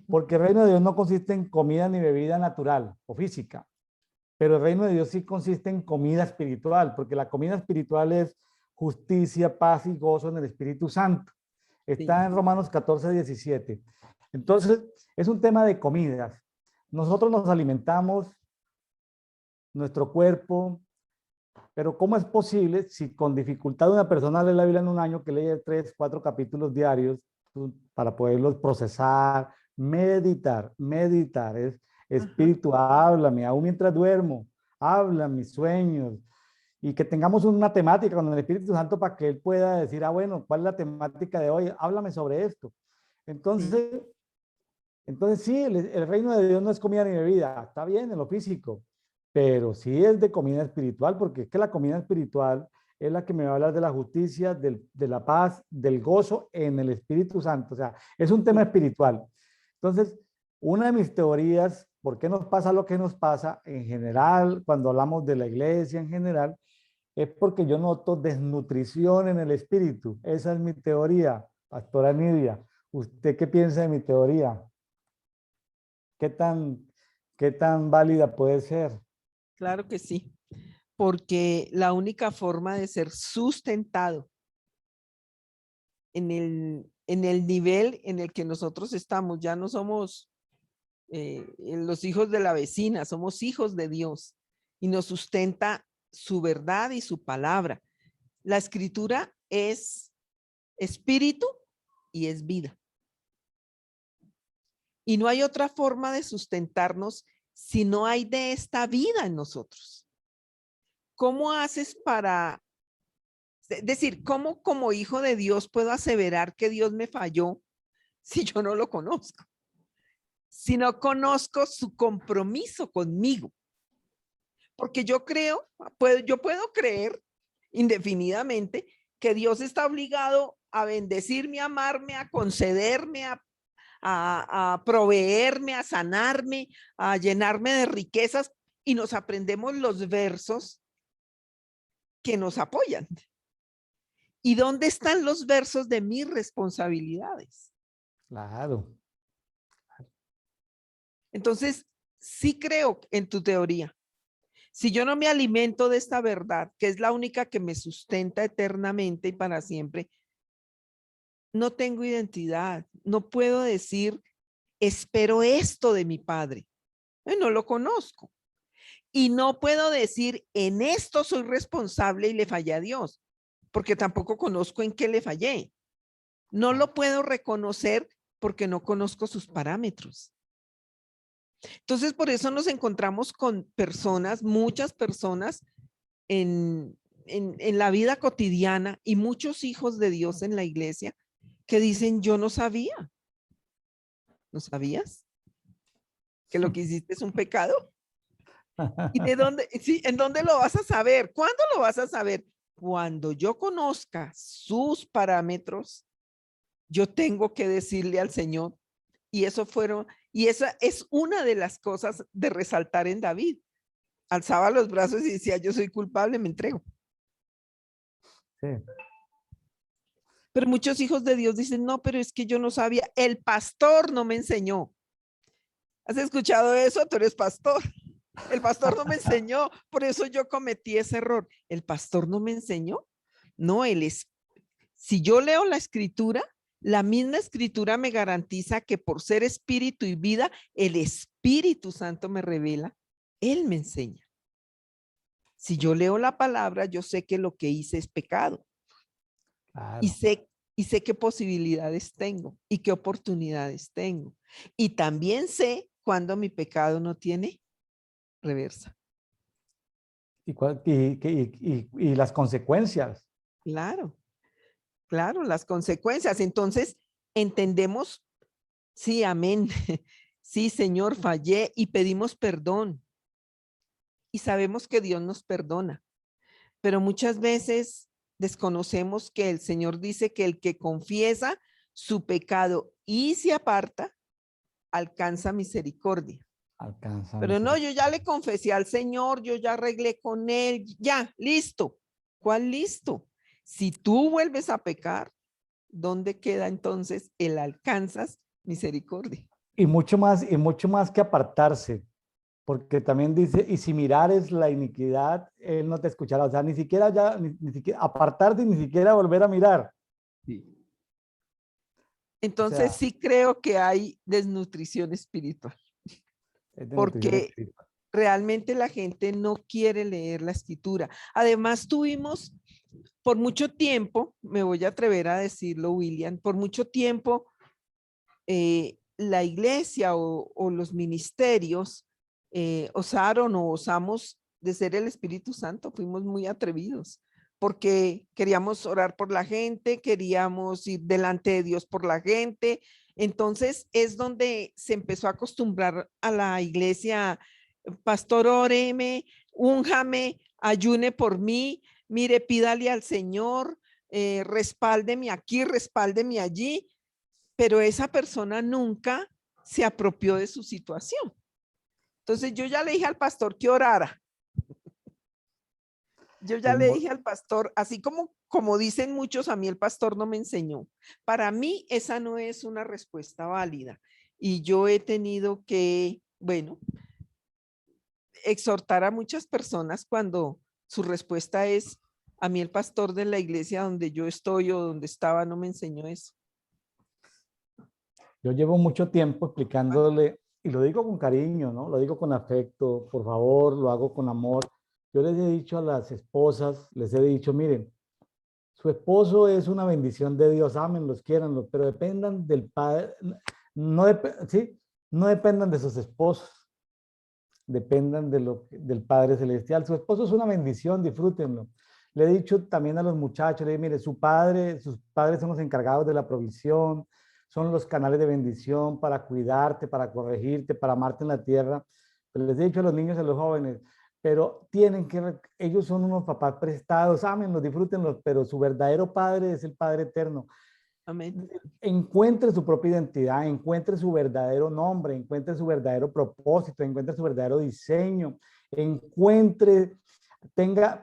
Porque el reino de Dios no consiste en comida ni bebida natural o física, pero el reino de Dios sí consiste en comida espiritual, porque la comida espiritual es justicia, paz y gozo en el Espíritu Santo. Está Sí. en Romanos 14, 17. Entonces, es un tema de comidas. Nosotros nos alimentamos, nuestro cuerpo, pero ¿cómo es posible si con dificultad una persona lee la Biblia en un año que lee 3, 4 capítulos diarios para poderlos procesar, meditar, es Ajá. espíritu, háblame, aún mientras duermo, habla mis sueños, y que tengamos una temática con el Espíritu Santo para que Él pueda decir, bueno, ¿cuál es la temática de hoy? Háblame sobre esto. Sí. Entonces, sí, el reino de Dios no es comida ni bebida, está bien en lo físico, pero sí es de comida espiritual, porque es que la comida espiritual es la que me va a hablar de la justicia, de la paz, del gozo en el Espíritu Santo. O sea, es un tema Sí. espiritual. Entonces, una de mis teorías, ¿por qué nos pasa lo que nos pasa en general, cuando hablamos de la iglesia en general? Es porque yo noto desnutrición en el espíritu. Esa es mi teoría, pastora Nidia. ¿Usted qué piensa de mi teoría? ¿Qué tan válida puede ser? Claro que sí. Porque la única forma de ser sustentado en el nivel en el que nosotros estamos, ya no somos los hijos de la vecina, somos hijos de Dios y nos sustenta su verdad y su palabra. La escritura es espíritu y es vida. Y no hay otra forma de sustentarnos si no hay de esta vida en nosotros. ¿Cómo haces para decir, cómo como hijo de Dios puedo aseverar que Dios me falló si yo no lo conozco? Si no conozco su compromiso conmigo. Porque yo creo, yo puedo creer indefinidamente que Dios está obligado a bendecirme, a amarme, a concederme, a proveerme, a sanarme, a llenarme de riquezas, y nos aprendemos los versos que nos apoyan. ¿Y dónde están los versos de mis responsabilidades? Claro. Entonces, sí creo en tu teoría. Si yo no me alimento de esta verdad, que es la única que me sustenta eternamente y para siempre, no tengo identidad. No puedo decir, espero esto de mi padre. No lo conozco. Y no puedo decir, en esto soy responsable y le fallé a Dios, porque tampoco conozco en qué le fallé. No lo puedo reconocer porque no conozco sus parámetros. Entonces, por eso nos encontramos con personas, muchas personas en la vida cotidiana y muchos hijos de Dios en la iglesia que dicen, yo no sabía. ¿No sabías que lo que hiciste es un pecado? ¿Y de dónde? Sí, ¿en dónde lo vas a saber? ¿Cuándo lo vas a saber? Cuando yo conozca sus parámetros, yo tengo que decirle al Señor, y esa es una de las cosas de resaltar en David. Alzaba los brazos y decía, yo soy culpable, me entrego. Sí. Pero muchos hijos de Dios dicen, no, pero es que yo no sabía, el pastor no me enseñó. ¿Has escuchado eso? Tú eres pastor. El pastor no me enseñó, por eso yo cometí ese error. El pastor no me enseñó. No, si yo leo la escritura, la misma escritura me garantiza que por ser espíritu y vida, el Espíritu Santo me revela, Él me enseña. Si yo leo la palabra, yo sé que lo que hice es pecado. Claro. Y sé qué posibilidades tengo y qué oportunidades tengo. Y también sé cuando mi pecado no tiene reversa. Y las consecuencias. Claro, claro, las consecuencias. Entonces, entendemos, sí, amén. Sí, Señor, fallé y pedimos perdón. Y sabemos que Dios nos perdona. Pero muchas veces desconocemos que el Señor dice que el que confiesa su pecado y se aparta, alcanza misericordia. Alcanza Pero no, yo misericordia. ya le confesé al Señor, yo ya arreglé con él, ya, listo. ¿Cuál listo? Si tú vuelves a pecar, ¿dónde queda entonces el alcanzas misericordia? Y mucho más que apartarse, porque también dice, y si mirares la iniquidad, él no te escuchará. O sea, ni siquiera ya, ni siquiera apartarte, ni siquiera volver a mirar. Sí. O Entonces sea, sí creo que hay desnutrición espiritual, es de nutrición porque espiritual. realmente la gente no quiere leer la escritura. Además, tuvimos por mucho tiempo, me voy a atrever a decirlo, William, por mucho tiempo la iglesia o los ministerios osaron o osamos de ser el Espíritu Santo, fuimos muy atrevidos porque queríamos orar por la gente, queríamos ir delante de Dios por la gente. Entonces es donde se empezó a acostumbrar a la iglesia, pastor, óreme, únjame, ayune por mí, mire, pídale al Señor, respáldeme aquí, respáldeme allí, pero esa persona nunca se apropió de su situación. Entonces yo ya le dije al pastor que orara. Yo ya Es le muy, dije al pastor, así como dicen muchos, a mí el pastor no me enseñó. Para mí esa no es una respuesta válida. Y yo he tenido que, bueno, exhortar a muchas personas cuando su respuesta es, a mí el pastor de la iglesia donde yo estoy o donde estaba no me enseñó eso. yo llevo mucho tiempo explicándole, y lo digo con cariño, ¿no? Lo digo con afecto, por favor, lo hago con amor. Yo les he dicho a las esposas, les he dicho, miren, su esposo es una bendición de Dios, ámenlos, quiéranlos, pero dependan del padre, no, ¿sí? No dependan de sus esposos, dependan del Padre Celestial. Su esposo es una bendición, disfrútenlo. Le he dicho también a los muchachos, le digo, mire, sus padres son los encargados de la provisión, son los canales de bendición para cuidarte, para corregirte, para amarte en la tierra. Pero les he dicho a los niños y a los jóvenes, pero ellos son unos papás prestados, ámenlos, disfrútenlos, pero su verdadero padre es el Padre eterno. Amén. Encuentre su propia identidad, encuentre su verdadero nombre, encuentre su verdadero propósito, encuentre su verdadero diseño,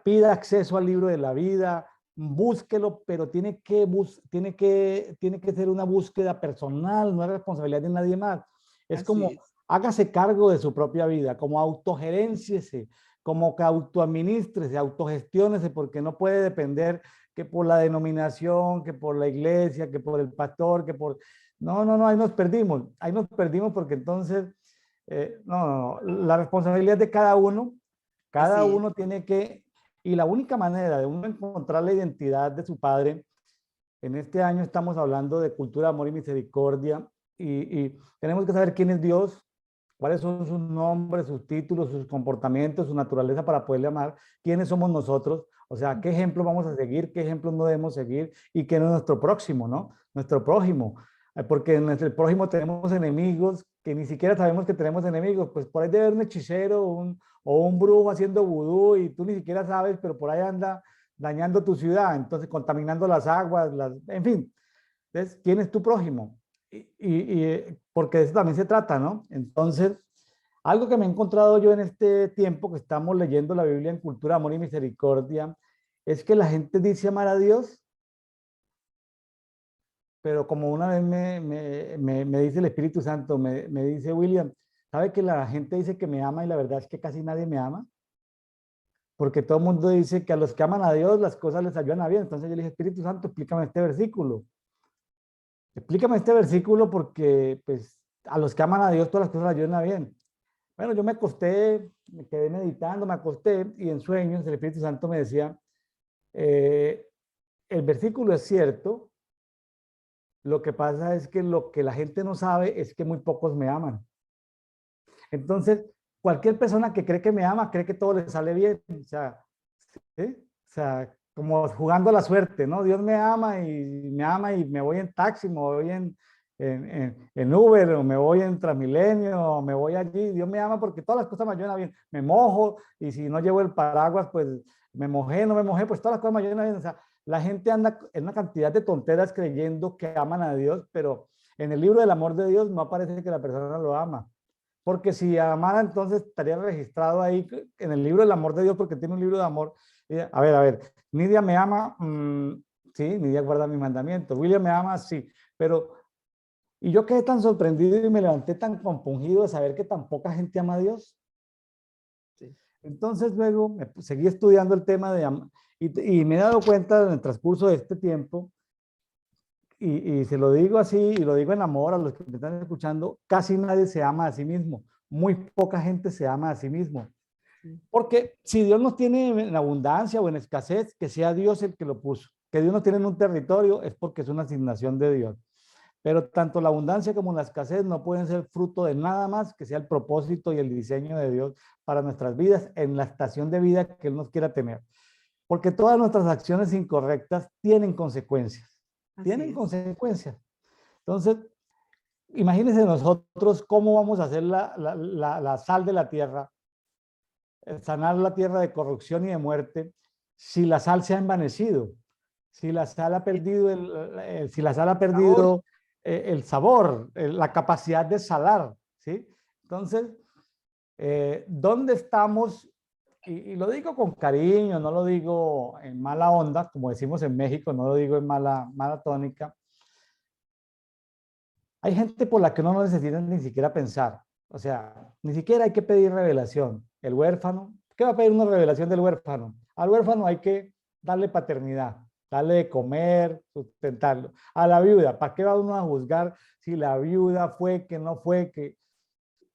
pida acceso al libro de la vida, búsquelo, pero tiene que ser una búsqueda personal, no es responsabilidad de nadie más. Es Así como, es. hágase cargo de su propia vida, como autogerenciese, como que autoadministrese, autogestiónese, porque no puede depender que por la denominación, que por la iglesia, que por el pastor, que por... No, no, no, ahí nos perdimos porque entonces, no, no, no, la responsabilidad es de cada Así es. uno tiene que, y la única manera de uno encontrar la identidad de su padre, en este año estamos hablando de cultura, amor y misericordia, y tenemos que saber quién es Dios, cuáles son sus nombres, sus títulos, sus comportamientos, su naturaleza para poderle amar, quiénes somos nosotros, o sea, qué ejemplo vamos a seguir, qué ejemplo no debemos seguir y quién es nuestro próximo, ¿no? Nuestro prójimo, porque en nuestro prójimo tenemos enemigos que ni siquiera sabemos que tenemos enemigos, pues por ahí debe haber un hechicero o un brujo haciendo vudú y tú ni siquiera sabes, pero por ahí anda dañando tu ciudad, entonces contaminando las aguas, en fin. Entonces, ¿quién es tu prójimo? Porque de eso también se trata, ¿no? Entonces, algo que me he encontrado yo en este tiempo que estamos leyendo la Biblia en Cultura, Amor y Misericordia, es que la gente dice amar a Dios, pero como una vez me dice el Espíritu Santo, me dice William, ¿sabe que la gente dice que me ama y la verdad es que casi nadie me ama? Porque todo el mundo dice que a los que aman a Dios las cosas les ayudan a bien. Entonces yo le dije, Espíritu Santo, explícame este versículo. Explícame este versículo porque pues a los que aman a Dios todas las cosas les ayudan a bien. Bueno, yo me acosté, me quedé meditando, me acosté y en sueños el Espíritu Santo me decía, eh, el versículo es cierto, lo que pasa es que lo que la gente no sabe es que muy pocos me aman. Entonces, cualquier persona que cree que me ama, cree que todo le sale bien. O sea, ¿sí? O sea, como jugando a la suerte, ¿no? Dios me ama y me voy en taxi, me voy en Uber, o me voy en Transmilenio, o me voy allí. Dios me ama porque todas las cosas me ayudan bien. Me mojo y si no llevo el paraguas, pues me mojé, no me mojé, pues todas las cosas me ayudan bien. O sea, la gente anda en una cantidad de tonteras creyendo que aman a Dios, pero en el libro del amor de Dios no aparece que la persona lo ama. Porque si amara, entonces estaría registrado ahí en el libro del amor de Dios, porque tiene un libro de amor. A ver, Nidia me ama, sí, Nidia guarda mi mandamiento. William me ama, sí, pero y yo quedé tan sorprendido y me levanté tan compungido de saber que tan poca gente ama a Dios. Sí. Entonces luego seguí estudiando el tema y me he dado cuenta en el transcurso de este tiempo, y se lo digo así, y lo digo en amor a los que me están escuchando, casi nadie se ama a sí mismo. Muy poca gente se ama a sí mismo. Sí. Porque si Dios nos tiene en abundancia o en escasez, que sea Dios el que lo puso. Que Dios nos tiene en un territorio es porque es una asignación de Dios. Pero tanto la abundancia como la escasez no pueden ser fruto de nada más que sea el propósito y el diseño de Dios para nuestras vidas en la estación de vida que Él nos quiera tener. Porque todas nuestras acciones incorrectas tienen consecuencias. Así Tienen es. consecuencias. Entonces, imagínense nosotros cómo vamos a hacer la sal de la tierra, sanar la tierra de corrupción y de muerte, si la sal se ha envanecido, si la sal ha perdido si la sal ha Sabor. perdido el sabor, la capacidad de salar, ¿sí? Entonces, ¿dónde estamos? Y lo digo con cariño, no lo digo en mala onda, como decimos en México, no lo digo en mala tónica. Hay gente por la que uno no necesita ni siquiera pensar. O sea, ni siquiera hay que pedir revelación. El huérfano, ¿qué va a pedir una revelación del huérfano? Al huérfano hay que darle paternidad, darle de comer, sustentarlo. A la viuda, ¿para qué va uno a juzgar si la viuda fue, que no fue, que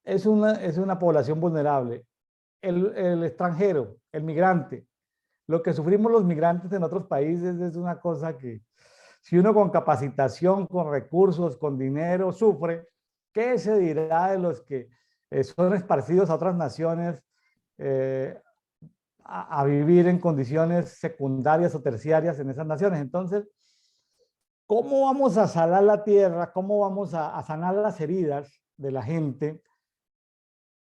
es una población vulnerable? El extranjero, el migrante, lo que sufrimos los migrantes en otros países es una cosa que si uno con capacitación, con recursos, con dinero sufre, ¿qué se dirá de los que son esparcidos a otras naciones eh, a vivir en condiciones secundarias o terciarias en esas naciones? Entonces, ¿cómo vamos a sanar la tierra? ¿Cómo vamos a sanar las heridas de la gente?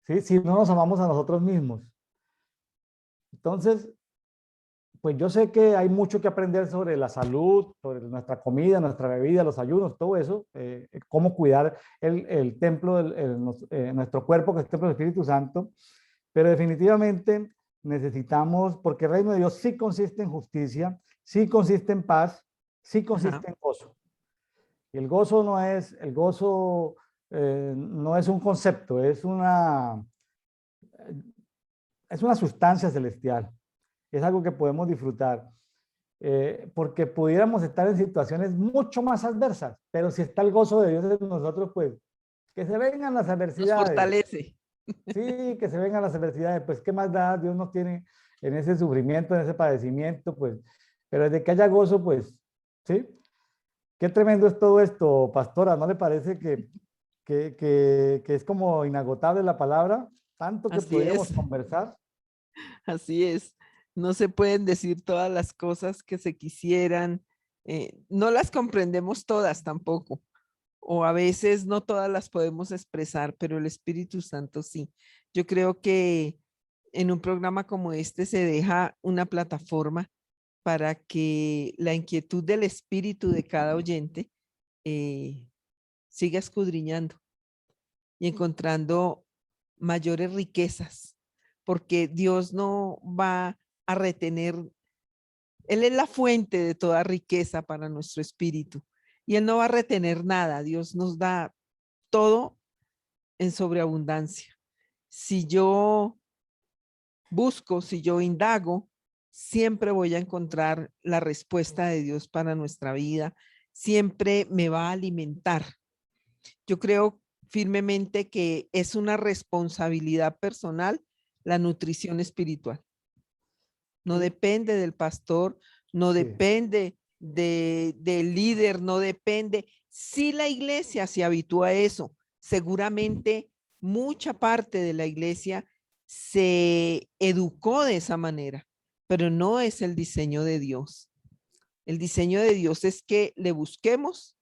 ¿Sí? Si no nos amamos a nosotros mismos. Entonces, pues yo sé que hay mucho que aprender sobre la salud, sobre nuestra comida, nuestra bebida, los ayunos, todo eso, cómo cuidar el templo, nuestro cuerpo, que es el templo del Espíritu Santo, pero definitivamente necesitamos, porque el reino de Dios sí consiste en justicia, sí consiste en paz, sí Ajá. consiste en gozo. Y el gozo no es el gozo no es un concepto, es una sustancia celestial. Es algo que podemos disfrutar. Porque pudiéramos estar en situaciones mucho más adversas, pero si está el gozo de Dios en nosotros, pues que se vengan las Nos adversidades. fortalece. Sí, que se vengan las adversidades, pues qué más da, Dios nos tiene en ese sufrimiento, en ese padecimiento, pues, pero desde que haya gozo, pues, sí. Qué tremendo es todo esto, pastora, ¿no le parece que es como inagotable la palabra? Tanto que Así podríamos es, conversar. así es. No se pueden decir todas las cosas que se quisieran. No las comprendemos todas tampoco, o a veces no todas las podemos expresar, pero el Espíritu Santo sí. Yo creo que en un programa como este se deja una plataforma para que la inquietud del espíritu de cada oyente eh, siga escudriñando y encontrando mayores riquezas, porque Dios no va a retener, Él es la fuente de toda riqueza para nuestro espíritu y Él no va a retener nada. Dios nos da todo en sobreabundancia. Si yo busco, si yo indago, siempre voy a encontrar la respuesta de Dios para nuestra vida, siempre me va a alimentar. Yo creo firmemente que es una responsabilidad personal la nutrición espiritual. No Sí, depende del pastor, no sí. depende del líder, no depende. Si la iglesia se habitúa a eso, seguramente mucha parte de la iglesia se educó de esa manera, pero no es el diseño de Dios. El diseño de Dios es que le busquemos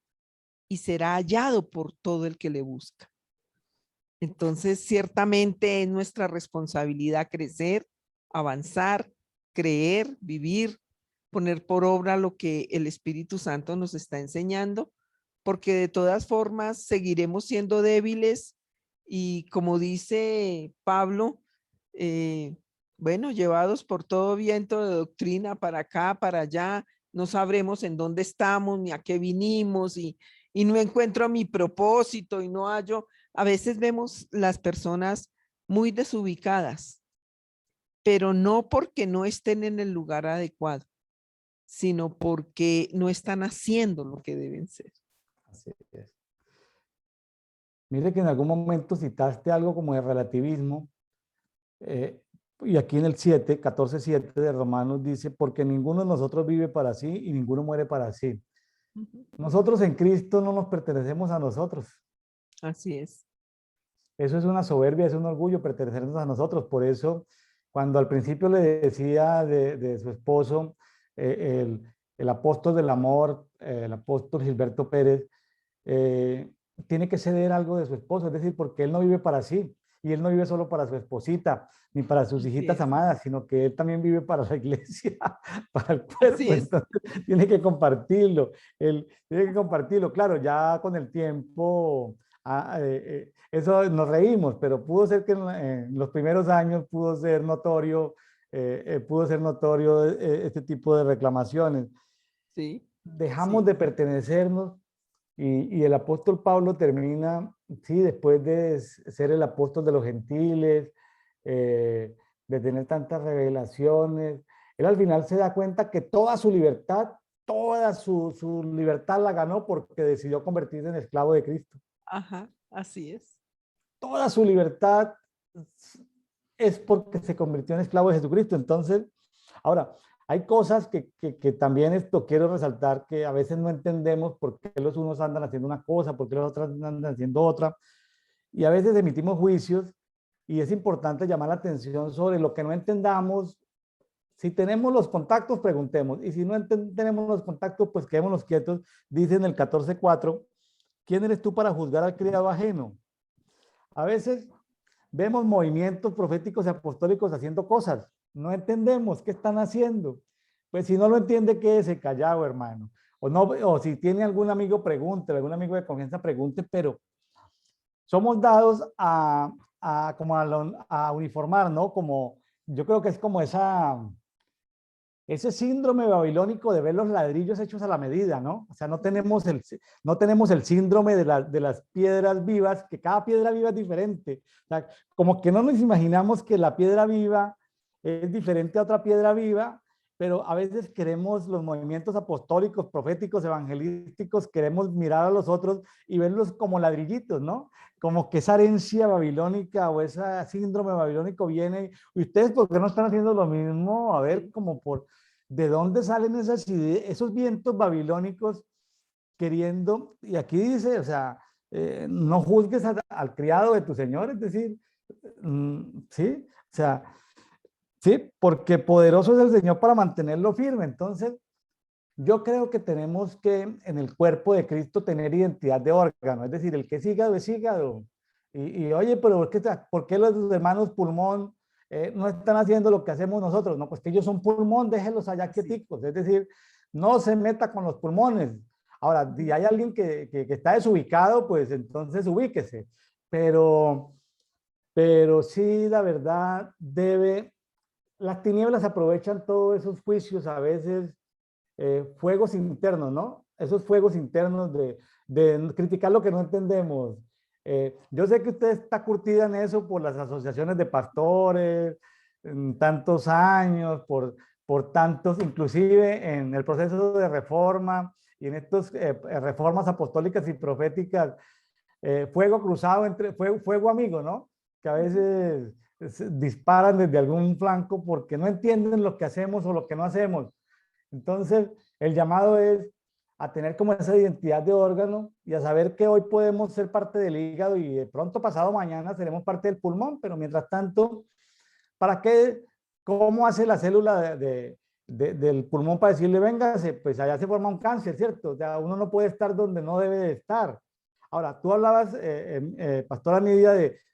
y será hallado por todo el que le busca. Entonces, ciertamente es nuestra responsabilidad crecer, avanzar, creer, vivir, poner por obra lo que el Espíritu Santo nos está enseñando, porque de todas formas seguiremos siendo débiles y como dice Pablo, eh, bueno, llevados por todo viento de doctrina para acá, para allá, no sabremos en dónde estamos ni a qué vinimos y no encuentro mi propósito y no hallo. A veces vemos las personas muy desubicadas, pero no porque no estén en el lugar adecuado, sino porque no están haciendo lo que deben ser. Así es. Mire que en algún momento citaste algo como de relativismo, eh, y aquí en el 14:7 de Romanos dice, porque ninguno de nosotros vive para sí y ninguno muere para sí. Nosotros en Cristo no nos pertenecemos a nosotros. Así es. Eso es una soberbia, es un orgullo pertenecernos a nosotros. Por eso, cuando al principio le decía de su esposo, el apóstol del amor, el apóstol Gilberto Pérez, eh, tiene que ceder algo de su esposo, es decir, porque él no vive para sí y él no vive solo para su esposita ni para sus Así hijitas es. amadas, sino que él también vive para la iglesia, para el Así cuerpo, es. entonces tiene que compartirlo, él tiene que compartirlo, claro, ya con el tiempo, eso nos reímos, pero pudo ser que en los primeros años pudo ser notorio este tipo de reclamaciones. Sí, Dejamos sí. de pertenecernos y el apóstol Pablo termina, sí, después de ser el apóstol de los gentiles, de tener tantas revelaciones, él al final se da cuenta que toda su libertad la ganó porque decidió convertirse en esclavo de Cristo. Ajá, así es. Toda su libertad es porque se convirtió en esclavo de Jesucristo. Entonces, ahora, hay cosas que también esto quiero resaltar, que a veces no entendemos por qué los unos andan haciendo una cosa, por qué los otros andan haciendo otra, y a veces emitimos juicios, y es importante llamar la atención sobre lo que no entendamos. Si tenemos los contactos, preguntemos, y si no tenemos los contactos, pues quedémonos quietos. Dice en el 14:4, ¿quién eres tú para juzgar al criado ajeno? A veces vemos movimientos proféticos y apostólicos haciendo cosas. No entendemos qué están haciendo. Pues si no lo entiende, quédese callado, hermano. O, no, o si tiene algún amigo, pregunte, algún amigo de confianza, pregunte, pero somos dados como a uniformar, ¿no? Como, yo creo que es como ese síndrome babilónico de ver los ladrillos hechos a la medida, ¿no? O sea, no tenemos el síndrome de las piedras vivas, que cada piedra viva es diferente. O sea, como que no nos imaginamos que la piedra viva es diferente a otra piedra viva, pero a veces queremos los movimientos apostólicos, proféticos, evangelísticos, queremos mirar a los otros y verlos como ladrillitos, ¿no? Como que esa herencia babilónica o ese síndrome babilónico viene, y ustedes, ¿por qué no están haciendo lo mismo? A ver, como por, ¿de dónde salen esas ideas, esos vientos babilónicos queriendo? Y aquí dice, o sea, no juzgues al criado de tu señor, es decir, sí, o sea, sí, porque poderoso es el Señor para mantenerlo firme. Entonces, yo creo que tenemos que en el cuerpo de Cristo tener identidad de órgano, es decir, el que es hígado es hígado. Oye, pero ¿por qué los hermanos pulmón no están haciendo lo que hacemos nosotros? No, pues que ellos son pulmón, déjenlos allá quieticos. Es decir, no se meta con los pulmones. Ahora, si hay alguien que está desubicado, pues entonces ubíquese. Pero, pero sí, la verdad, las tinieblas aprovechan todos esos juicios a veces, fuegos internos, ¿no? Esos fuegos internos de criticar lo que no entendemos. Yo sé que usted está curtida en eso por las asociaciones de pastores, en tantos años, por tantos, inclusive en el proceso de reforma y en estas reformas apostólicas y proféticas, fuego cruzado entre fuego amigo, ¿no? Que a veces disparan desde algún flanco porque no entienden lo que hacemos o lo que no hacemos. Entonces, el llamado es a tener como esa identidad de órgano y a saber que hoy podemos ser parte del hígado y de pronto pasado mañana seremos parte del pulmón, pero mientras tanto, ¿para qué? ¿Cómo hace la célula del pulmón para decirle, véngase? Pues allá se forma un cáncer, ¿cierto? O sea, uno no puede estar donde no debe de estar. Ahora, tú hablabas, Pastora Nidia,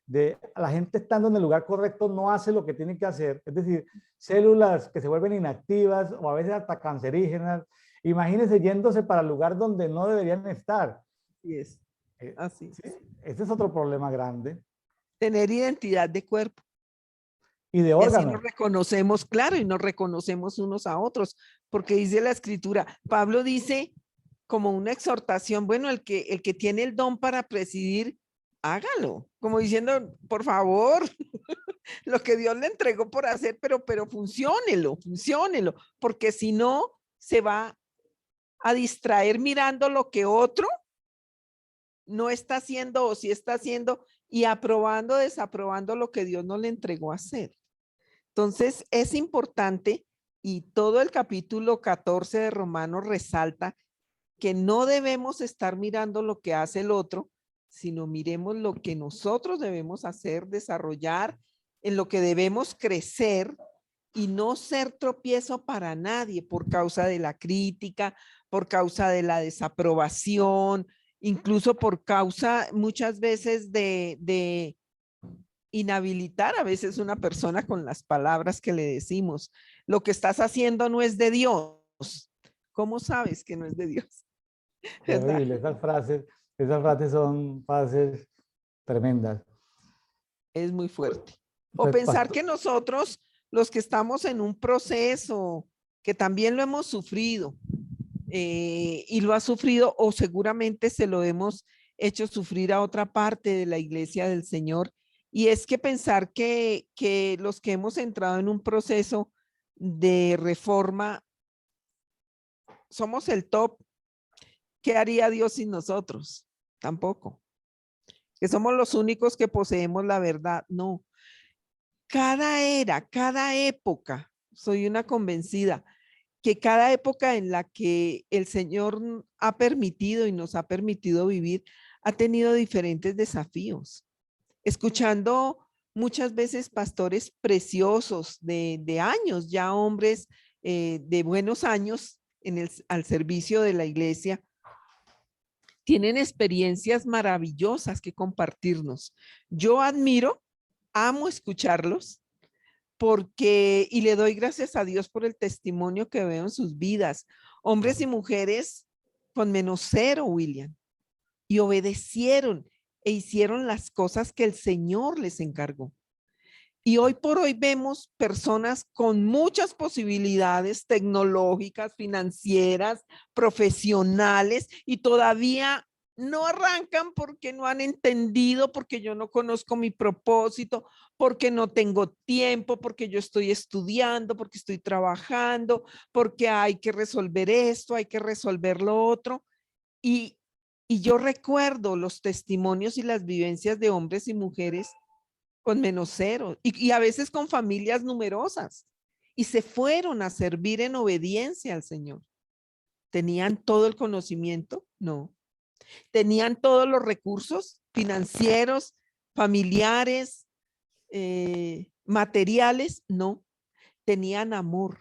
de la gente estando en el lugar correcto no hace lo que tiene que hacer. Es decir, células que se vuelven inactivas o a veces hasta cancerígenas. Imagínense yéndose para el lugar donde no deberían estar. Así es, así ¿Sí? es. Ese es otro problema grande. Tener identidad de cuerpo. Y de Y así nos órgano. reconocemos, claro, y nos reconocemos unos a otros, porque dice la escritura, Pablo dice como una exhortación, bueno, el que tiene el don para presidir, hágalo, como diciendo, por favor, lo que Dios le entregó por hacer, pero funciónelo, porque si no, se va a distraer mirando lo que otro no está haciendo o si está haciendo y aprobando, desaprobando lo que Dios no le entregó a hacer. Entonces, es importante y todo el capítulo 14 de Romanos resalta que no debemos estar mirando lo que hace el otro, sino miremos lo que nosotros debemos hacer, desarrollar, en lo que debemos crecer y no ser tropiezo para nadie por causa de la crítica, por causa de la desaprobación, incluso por causa muchas veces de inhabilitar a veces una persona con las palabras que le decimos. Lo que estás haciendo no es de Dios. ¿Cómo sabes que no es de Dios? ¿Verdad? Terrible. Esas frases son frases tremendas. Es muy fuerte. O Pues, pensar que nosotros, los que estamos en un proceso, que también lo hemos sufrido y lo ha sufrido o seguramente se lo hemos hecho sufrir a otra parte de la iglesia del Señor. Y es que pensar que los que hemos entrado en un proceso de reforma somos el top. ¿Qué haría Dios sin nosotros? Tampoco. Que somos los únicos que poseemos la verdad. No. Cada era, cada época, soy una convencida, que cada época en la que el Señor ha permitido y nos ha permitido vivir, ha tenido diferentes desafíos. Escuchando muchas veces pastores preciosos de años, ya hombres de buenos años al servicio de la iglesia, tienen experiencias maravillosas que compartirnos. Yo admiro, amo escucharlos porque, y le doy gracias a Dios por el testimonio que veo en sus vidas, hombres y mujeres con menos cero, William, y obedecieron e hicieron las cosas que el Señor les encargó. Y hoy por hoy vemos personas con muchas posibilidades tecnológicas, financieras, profesionales, y todavía no arrancan porque no han entendido, porque yo no conozco mi propósito, porque no tengo tiempo, porque yo estoy estudiando, porque estoy trabajando, porque hay que resolver esto, hay que resolver lo otro. Y, y yo recuerdo los testimonios y las vivencias de hombres y mujeres con menos cero y a veces con familias numerosas y se fueron a servir en obediencia al Señor. ¿Tenían todo el conocimiento? No. ¿Tenían todos los recursos financieros, familiares, materiales? No. Tenían amor.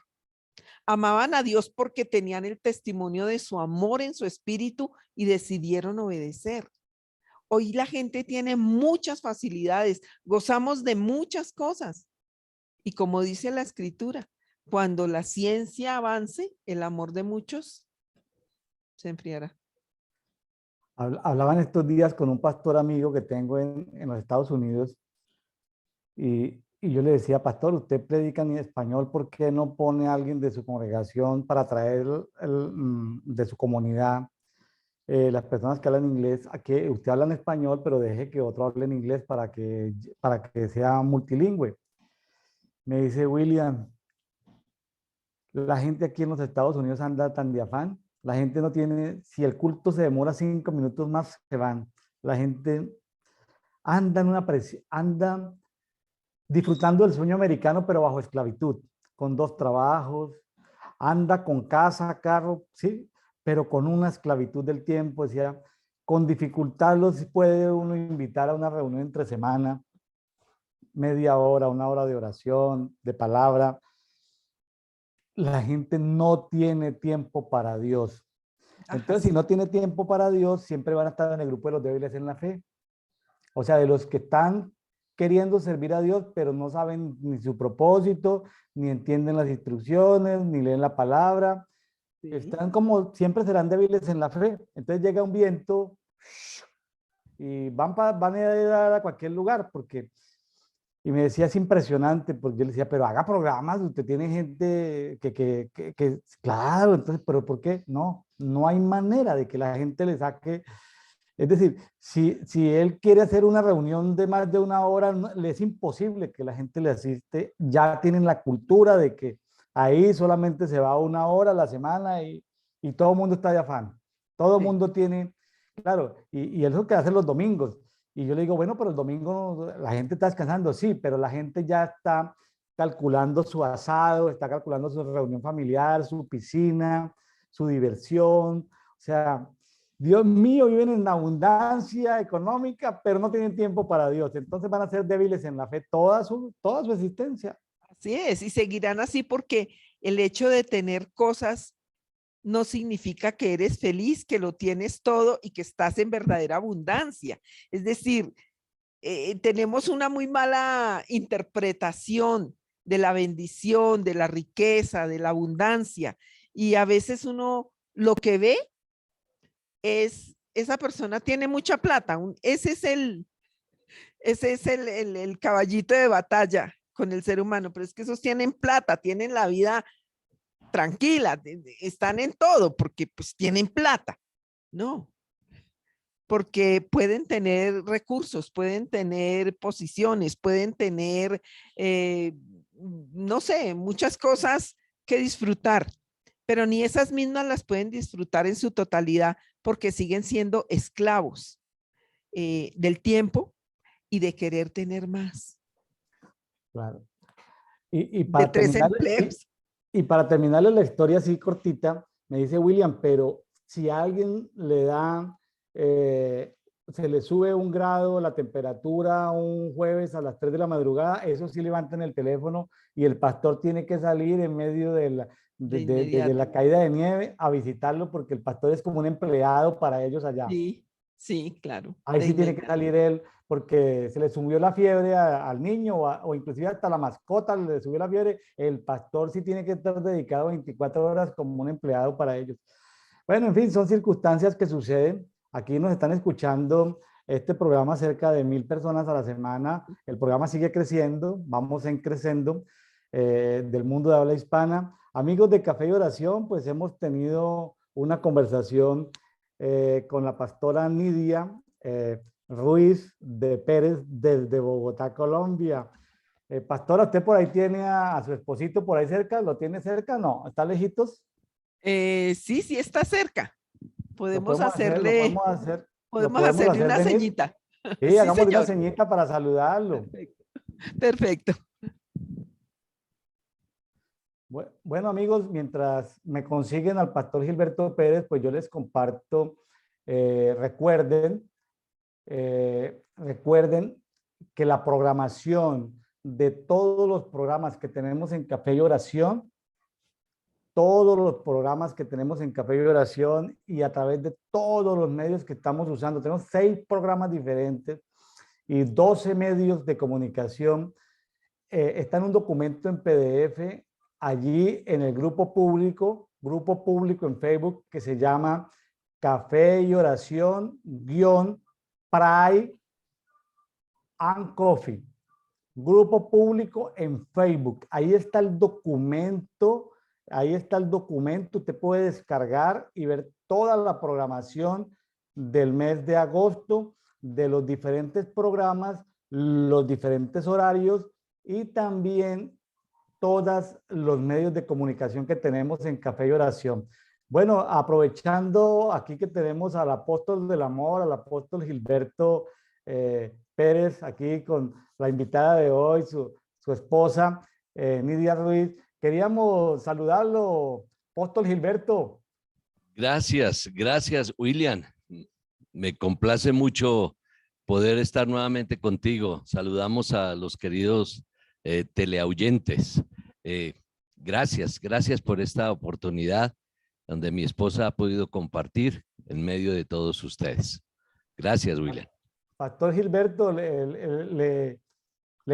Amaban a Dios porque tenían el testimonio de su amor en su espíritu y decidieron obedecer. Hoy la gente tiene muchas facilidades, gozamos de muchas cosas. Y como dice la escritura, cuando la ciencia avance, el amor de muchos se enfriará. Hablaban estos días con un pastor amigo que tengo en los Estados Unidos y yo le decía, pastor, usted predica en español, ¿por qué no pone a alguien de su congregación para traer de su comunidad las personas que hablan inglés, a que usted habla en español, pero deje que otro hable en inglés para que sea multilingüe? Me dice William, la gente aquí en los Estados Unidos anda tan de afán. La gente no tiene, si el culto se demora 5 minutos más, se van. La gente anda en una presión, anda disfrutando del sueño americano, pero bajo esclavitud, con 2 trabajos, anda con casa, carro, sí, pero con una esclavitud del tiempo. Decía, con dificultad los puede uno invitar a una reunión entre semana, media hora, 1 hora de oración, de palabra. La gente no tiene tiempo para Dios. Ajá, Entonces, si sí. no tiene tiempo para Dios, siempre van a estar en el grupo de los débiles en la fe. O sea, de los que están queriendo servir a Dios, pero no saben ni su propósito, ni entienden las instrucciones, ni leen la palabra. Sí. Están como, siempre serán débiles en la fe. Entonces llega un viento y van a ir a cualquier lugar, porque y me decía, es impresionante, porque yo le decía, pero haga programas, usted tiene gente claro, entonces, pero ¿por qué? No, no hay manera de que la gente le saque. Es decir, si él quiere hacer una reunión de más de 1 hora, le es imposible que la gente le asiste. Ya tienen la cultura de que ahí solamente se va 1 hora a la semana y todo el mundo está de afán. Todo el Sí. mundo tiene, claro, y eso que hace los domingos. Y yo le digo, bueno, pero el domingo la gente está descansando, sí, pero la gente ya está calculando su asado, está calculando su reunión familiar, su piscina, su diversión. O sea, Dios mío, viven en abundancia económica, pero no tienen tiempo para Dios. Entonces van a ser débiles en la fe toda su existencia. Así es, y seguirán así porque el hecho de tener cosas no significa que eres feliz, que lo tienes todo y que estás en verdadera abundancia. Es decir, tenemos una muy mala interpretación de la bendición, de la riqueza, de la abundancia. Y a veces uno lo que ve es, esa persona tiene mucha plata. Ese es el caballito de batalla con el ser humano, pero es que esos tienen plata, tienen la vida tranquila, están en todo porque pues tienen plata. No, porque pueden tener recursos, pueden tener posiciones, pueden tener, no sé, muchas cosas que disfrutar, pero ni esas mismas las pueden disfrutar en su totalidad porque siguen siendo esclavos del tiempo y de querer tener más, Claro. Y, y de para tres terminar, y, empleos. y para terminarle la historia así cortita, me dice William, pero si a alguien le da, se le sube 1 grado la temperatura un jueves a las 3 de la madrugada, eso sí levantan el teléfono y el pastor tiene que salir en medio De de inmediato. la caída de nieve a visitarlo porque el pastor es como un empleado para ellos allá. Sí, sí, claro, Ahí de sí tiene que inmediato. salir él porque se le subió la fiebre al niño o inclusive hasta la mascota le subió la fiebre. El pastor sí tiene que estar dedicado 24 horas como un empleado para ellos. Bueno, en fin, son circunstancias que suceden. Aquí nos están escuchando este programa cerca de 1000 personas a la semana. El programa sigue creciendo, vamos en creciendo del mundo de habla hispana. Amigos de Café y Oración, pues hemos tenido una conversación con la pastora Nidia Ruiz de Pérez desde Bogotá, Colombia. Pastora, ¿usted por ahí tiene a su esposito por ahí cerca? ¿Lo tiene cerca? No, ¿está lejitos? Sí, sí, está cerca. Lo Podemos podemos hacer, lo hacerle, podemos hacer, lo podemos podemos hacerle hacer una venir. ceñita. Sí, Sí, hagámosle una señor. ceñita para saludarlo. Perfecto. Perfecto. Bueno, amigos, mientras me consiguen al pastor Gilberto Pérez, pues yo les comparto, recuerden que la programación de todos los programas que tenemos en Café y Oración, todos los programas que tenemos en Café y Oración y a través de todos los medios que estamos usando, tenemos 6 programas diferentes y 12 medios de comunicación, está en un documento en PDF allí en el grupo público en Facebook que se llama Café y Oración Pray and Coffee. Grupo público en Facebook. Ahí está el documento. Ahí está el documento. Usted puede descargar y ver toda la programación del mes de agosto, de los diferentes programas, los diferentes horarios y también todos los medios de comunicación que tenemos en Café y Oración. Bueno, aprovechando aquí que tenemos al apóstol del amor, al apóstol Gilberto Pérez, aquí con la invitada de hoy, su esposa, Nidia Ruiz, queríamos saludarlo, apóstol Gilberto. Gracias, gracias, William. Me complace mucho poder estar nuevamente contigo. Saludamos a los queridos teleoyentes. Gracias por esta oportunidad donde mi esposa ha podido compartir en medio de todos ustedes. Gracias, William. Pastor Gilberto, le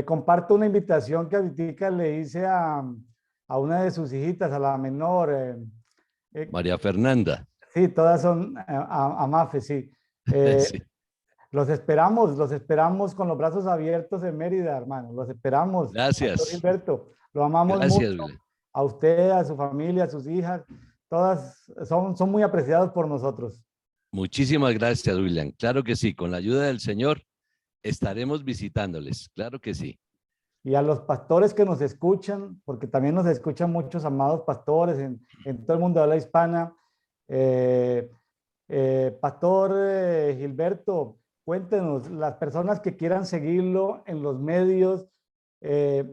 comparto una invitación que ahorita le hice a una de sus hijitas, a la menor. María Fernanda. Sí, todas son a Mafe, sí. Sí. Los esperamos con los brazos abiertos en Mérida, hermano. Los esperamos. Gracias. Pastor Gilberto, lo amamos Gracias, mucho. William. A usted, a su familia, a sus hijas. Todas son muy apreciados por nosotros. Muchísimas gracias, William. Claro que sí, con la ayuda del Señor estaremos visitándoles. Claro que sí. Y a los pastores que nos escuchan, porque también nos escuchan muchos amados pastores en todo el mundo de habla hispana. Pastor Gilberto, cuéntenos, las personas que quieran seguirlo en los medios,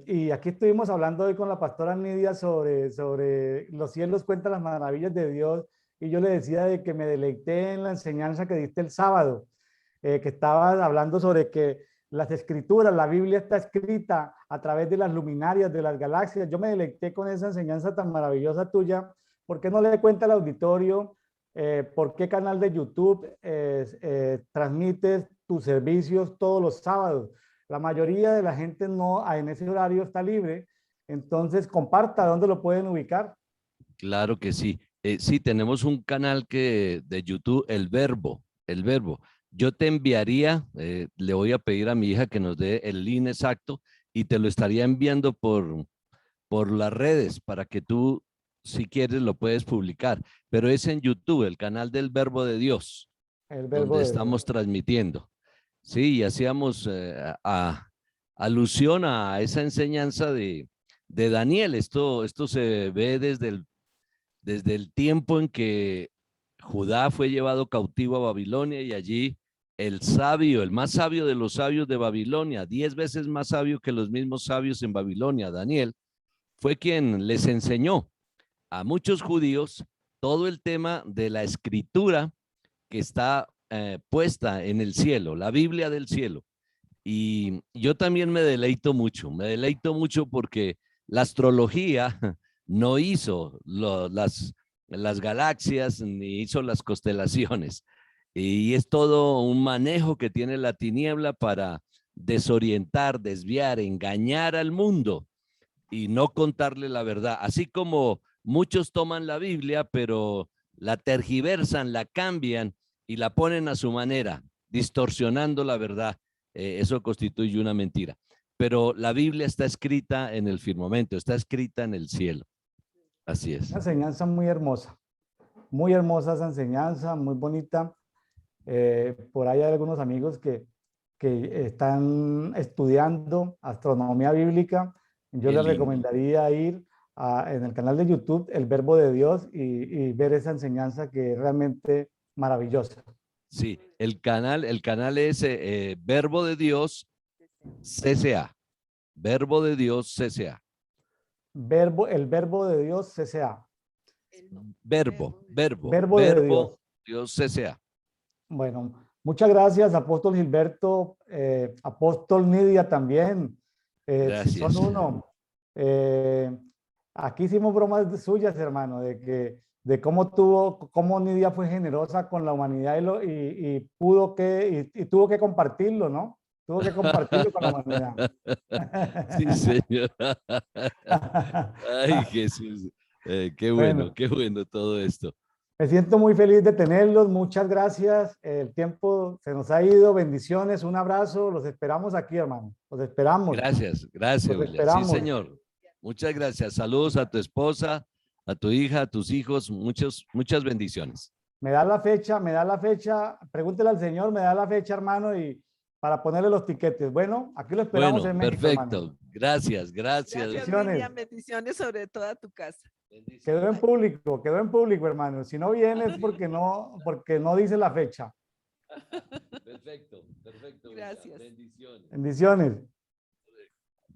y aquí estuvimos hablando hoy con la pastora Nidia sobre los cielos cuentan las maravillas de Dios, y yo le decía de que me deleité en la enseñanza que diste el sábado, que estabas hablando sobre que las escrituras, la Biblia está escrita a través de las luminarias, de las galaxias. Yo me deleité con esa enseñanza tan maravillosa tuya. ¿Por qué no le cuenta al auditorio por qué canal de YouTube transmites tus servicios todos los sábados? La mayoría de la gente no en ese horario está libre. Entonces, comparta dónde lo pueden ubicar. Claro que sí. Sí, tenemos un canal de YouTube, El Verbo. Yo te enviaría, le voy a pedir a mi hija que nos dé el link exacto y te lo estaría enviando por las redes para que tú, si quieres, lo puedes publicar. Pero es en YouTube, el canal del Verbo de Dios, donde estamos transmitiendo. Sí, y hacíamos alusión a esa enseñanza de Daniel. Esto se ve desde el tiempo en que Judá fue llevado cautivo a Babilonia y allí el sabio, el más sabio de los sabios de Babilonia, 10 veces más sabio que los mismos sabios en Babilonia, Daniel, fue quien les enseñó a muchos judíos todo el tema de la escritura que está puesta en el cielo, la Biblia del cielo. Y yo también me deleito mucho porque la astrología no hizo las galaxias ni hizo las constelaciones. Y es todo un manejo que tiene la tiniebla para desorientar, desviar, engañar al mundo y no contarle la verdad. Así como muchos toman la Biblia, pero la tergiversan, la cambian y la ponen a su manera. distorsionando la verdad, eso constituye una mentira. Pero la Biblia está escrita en el firmamento, está escrita en el cielo. Así es. Una enseñanza muy hermosa esa enseñanza, muy bonita. Por ahí hay algunos amigos que están estudiando astronomía bíblica. Yo Qué les lindo. recomendaría ir en el canal de YouTube, El Verbo de Dios, y ver esa enseñanza que es realmente maravillosa. Sí, el canal es Verbo de Dios CCA. Verbo de Dios CCA. El Verbo de Dios CCA. Verbo de Dios. Dios CCA. Bueno, muchas gracias, Apóstol Gilberto, Apóstol Nidia también. Si Gracias. son uno. Aquí hicimos bromas suyas, hermano, de cómo Nidia fue generosa con la humanidad y tuvo que compartirlo, ¿no? Tuvo que compartirlo con la humanidad. Sí, señor. Ay, Jesús. Bueno, qué bueno todo esto. me siento muy feliz de tenerlos. Muchas gracias. El tiempo se nos ha ido. Bendiciones. Un abrazo. Los esperamos aquí, hermano. Los esperamos. Gracias, Los William. Sí, esperamos. señor. Muchas gracias. Saludos a tu esposa, a tu hija, a tus hijos. Muchas bendiciones. Me da la fecha. Pregúntele al Señor, me da la fecha, hermano, y para ponerle los tiquetes. Bueno, aquí lo esperamos Bueno, en México, perfecto. hermano. Gracias. Bendiciones. William. Bendiciones sobre toda tu casa. Quedó en público, hermano. Si no viene es porque no dice la fecha. Perfecto. Gracias. Bendiciones. Bendiciones.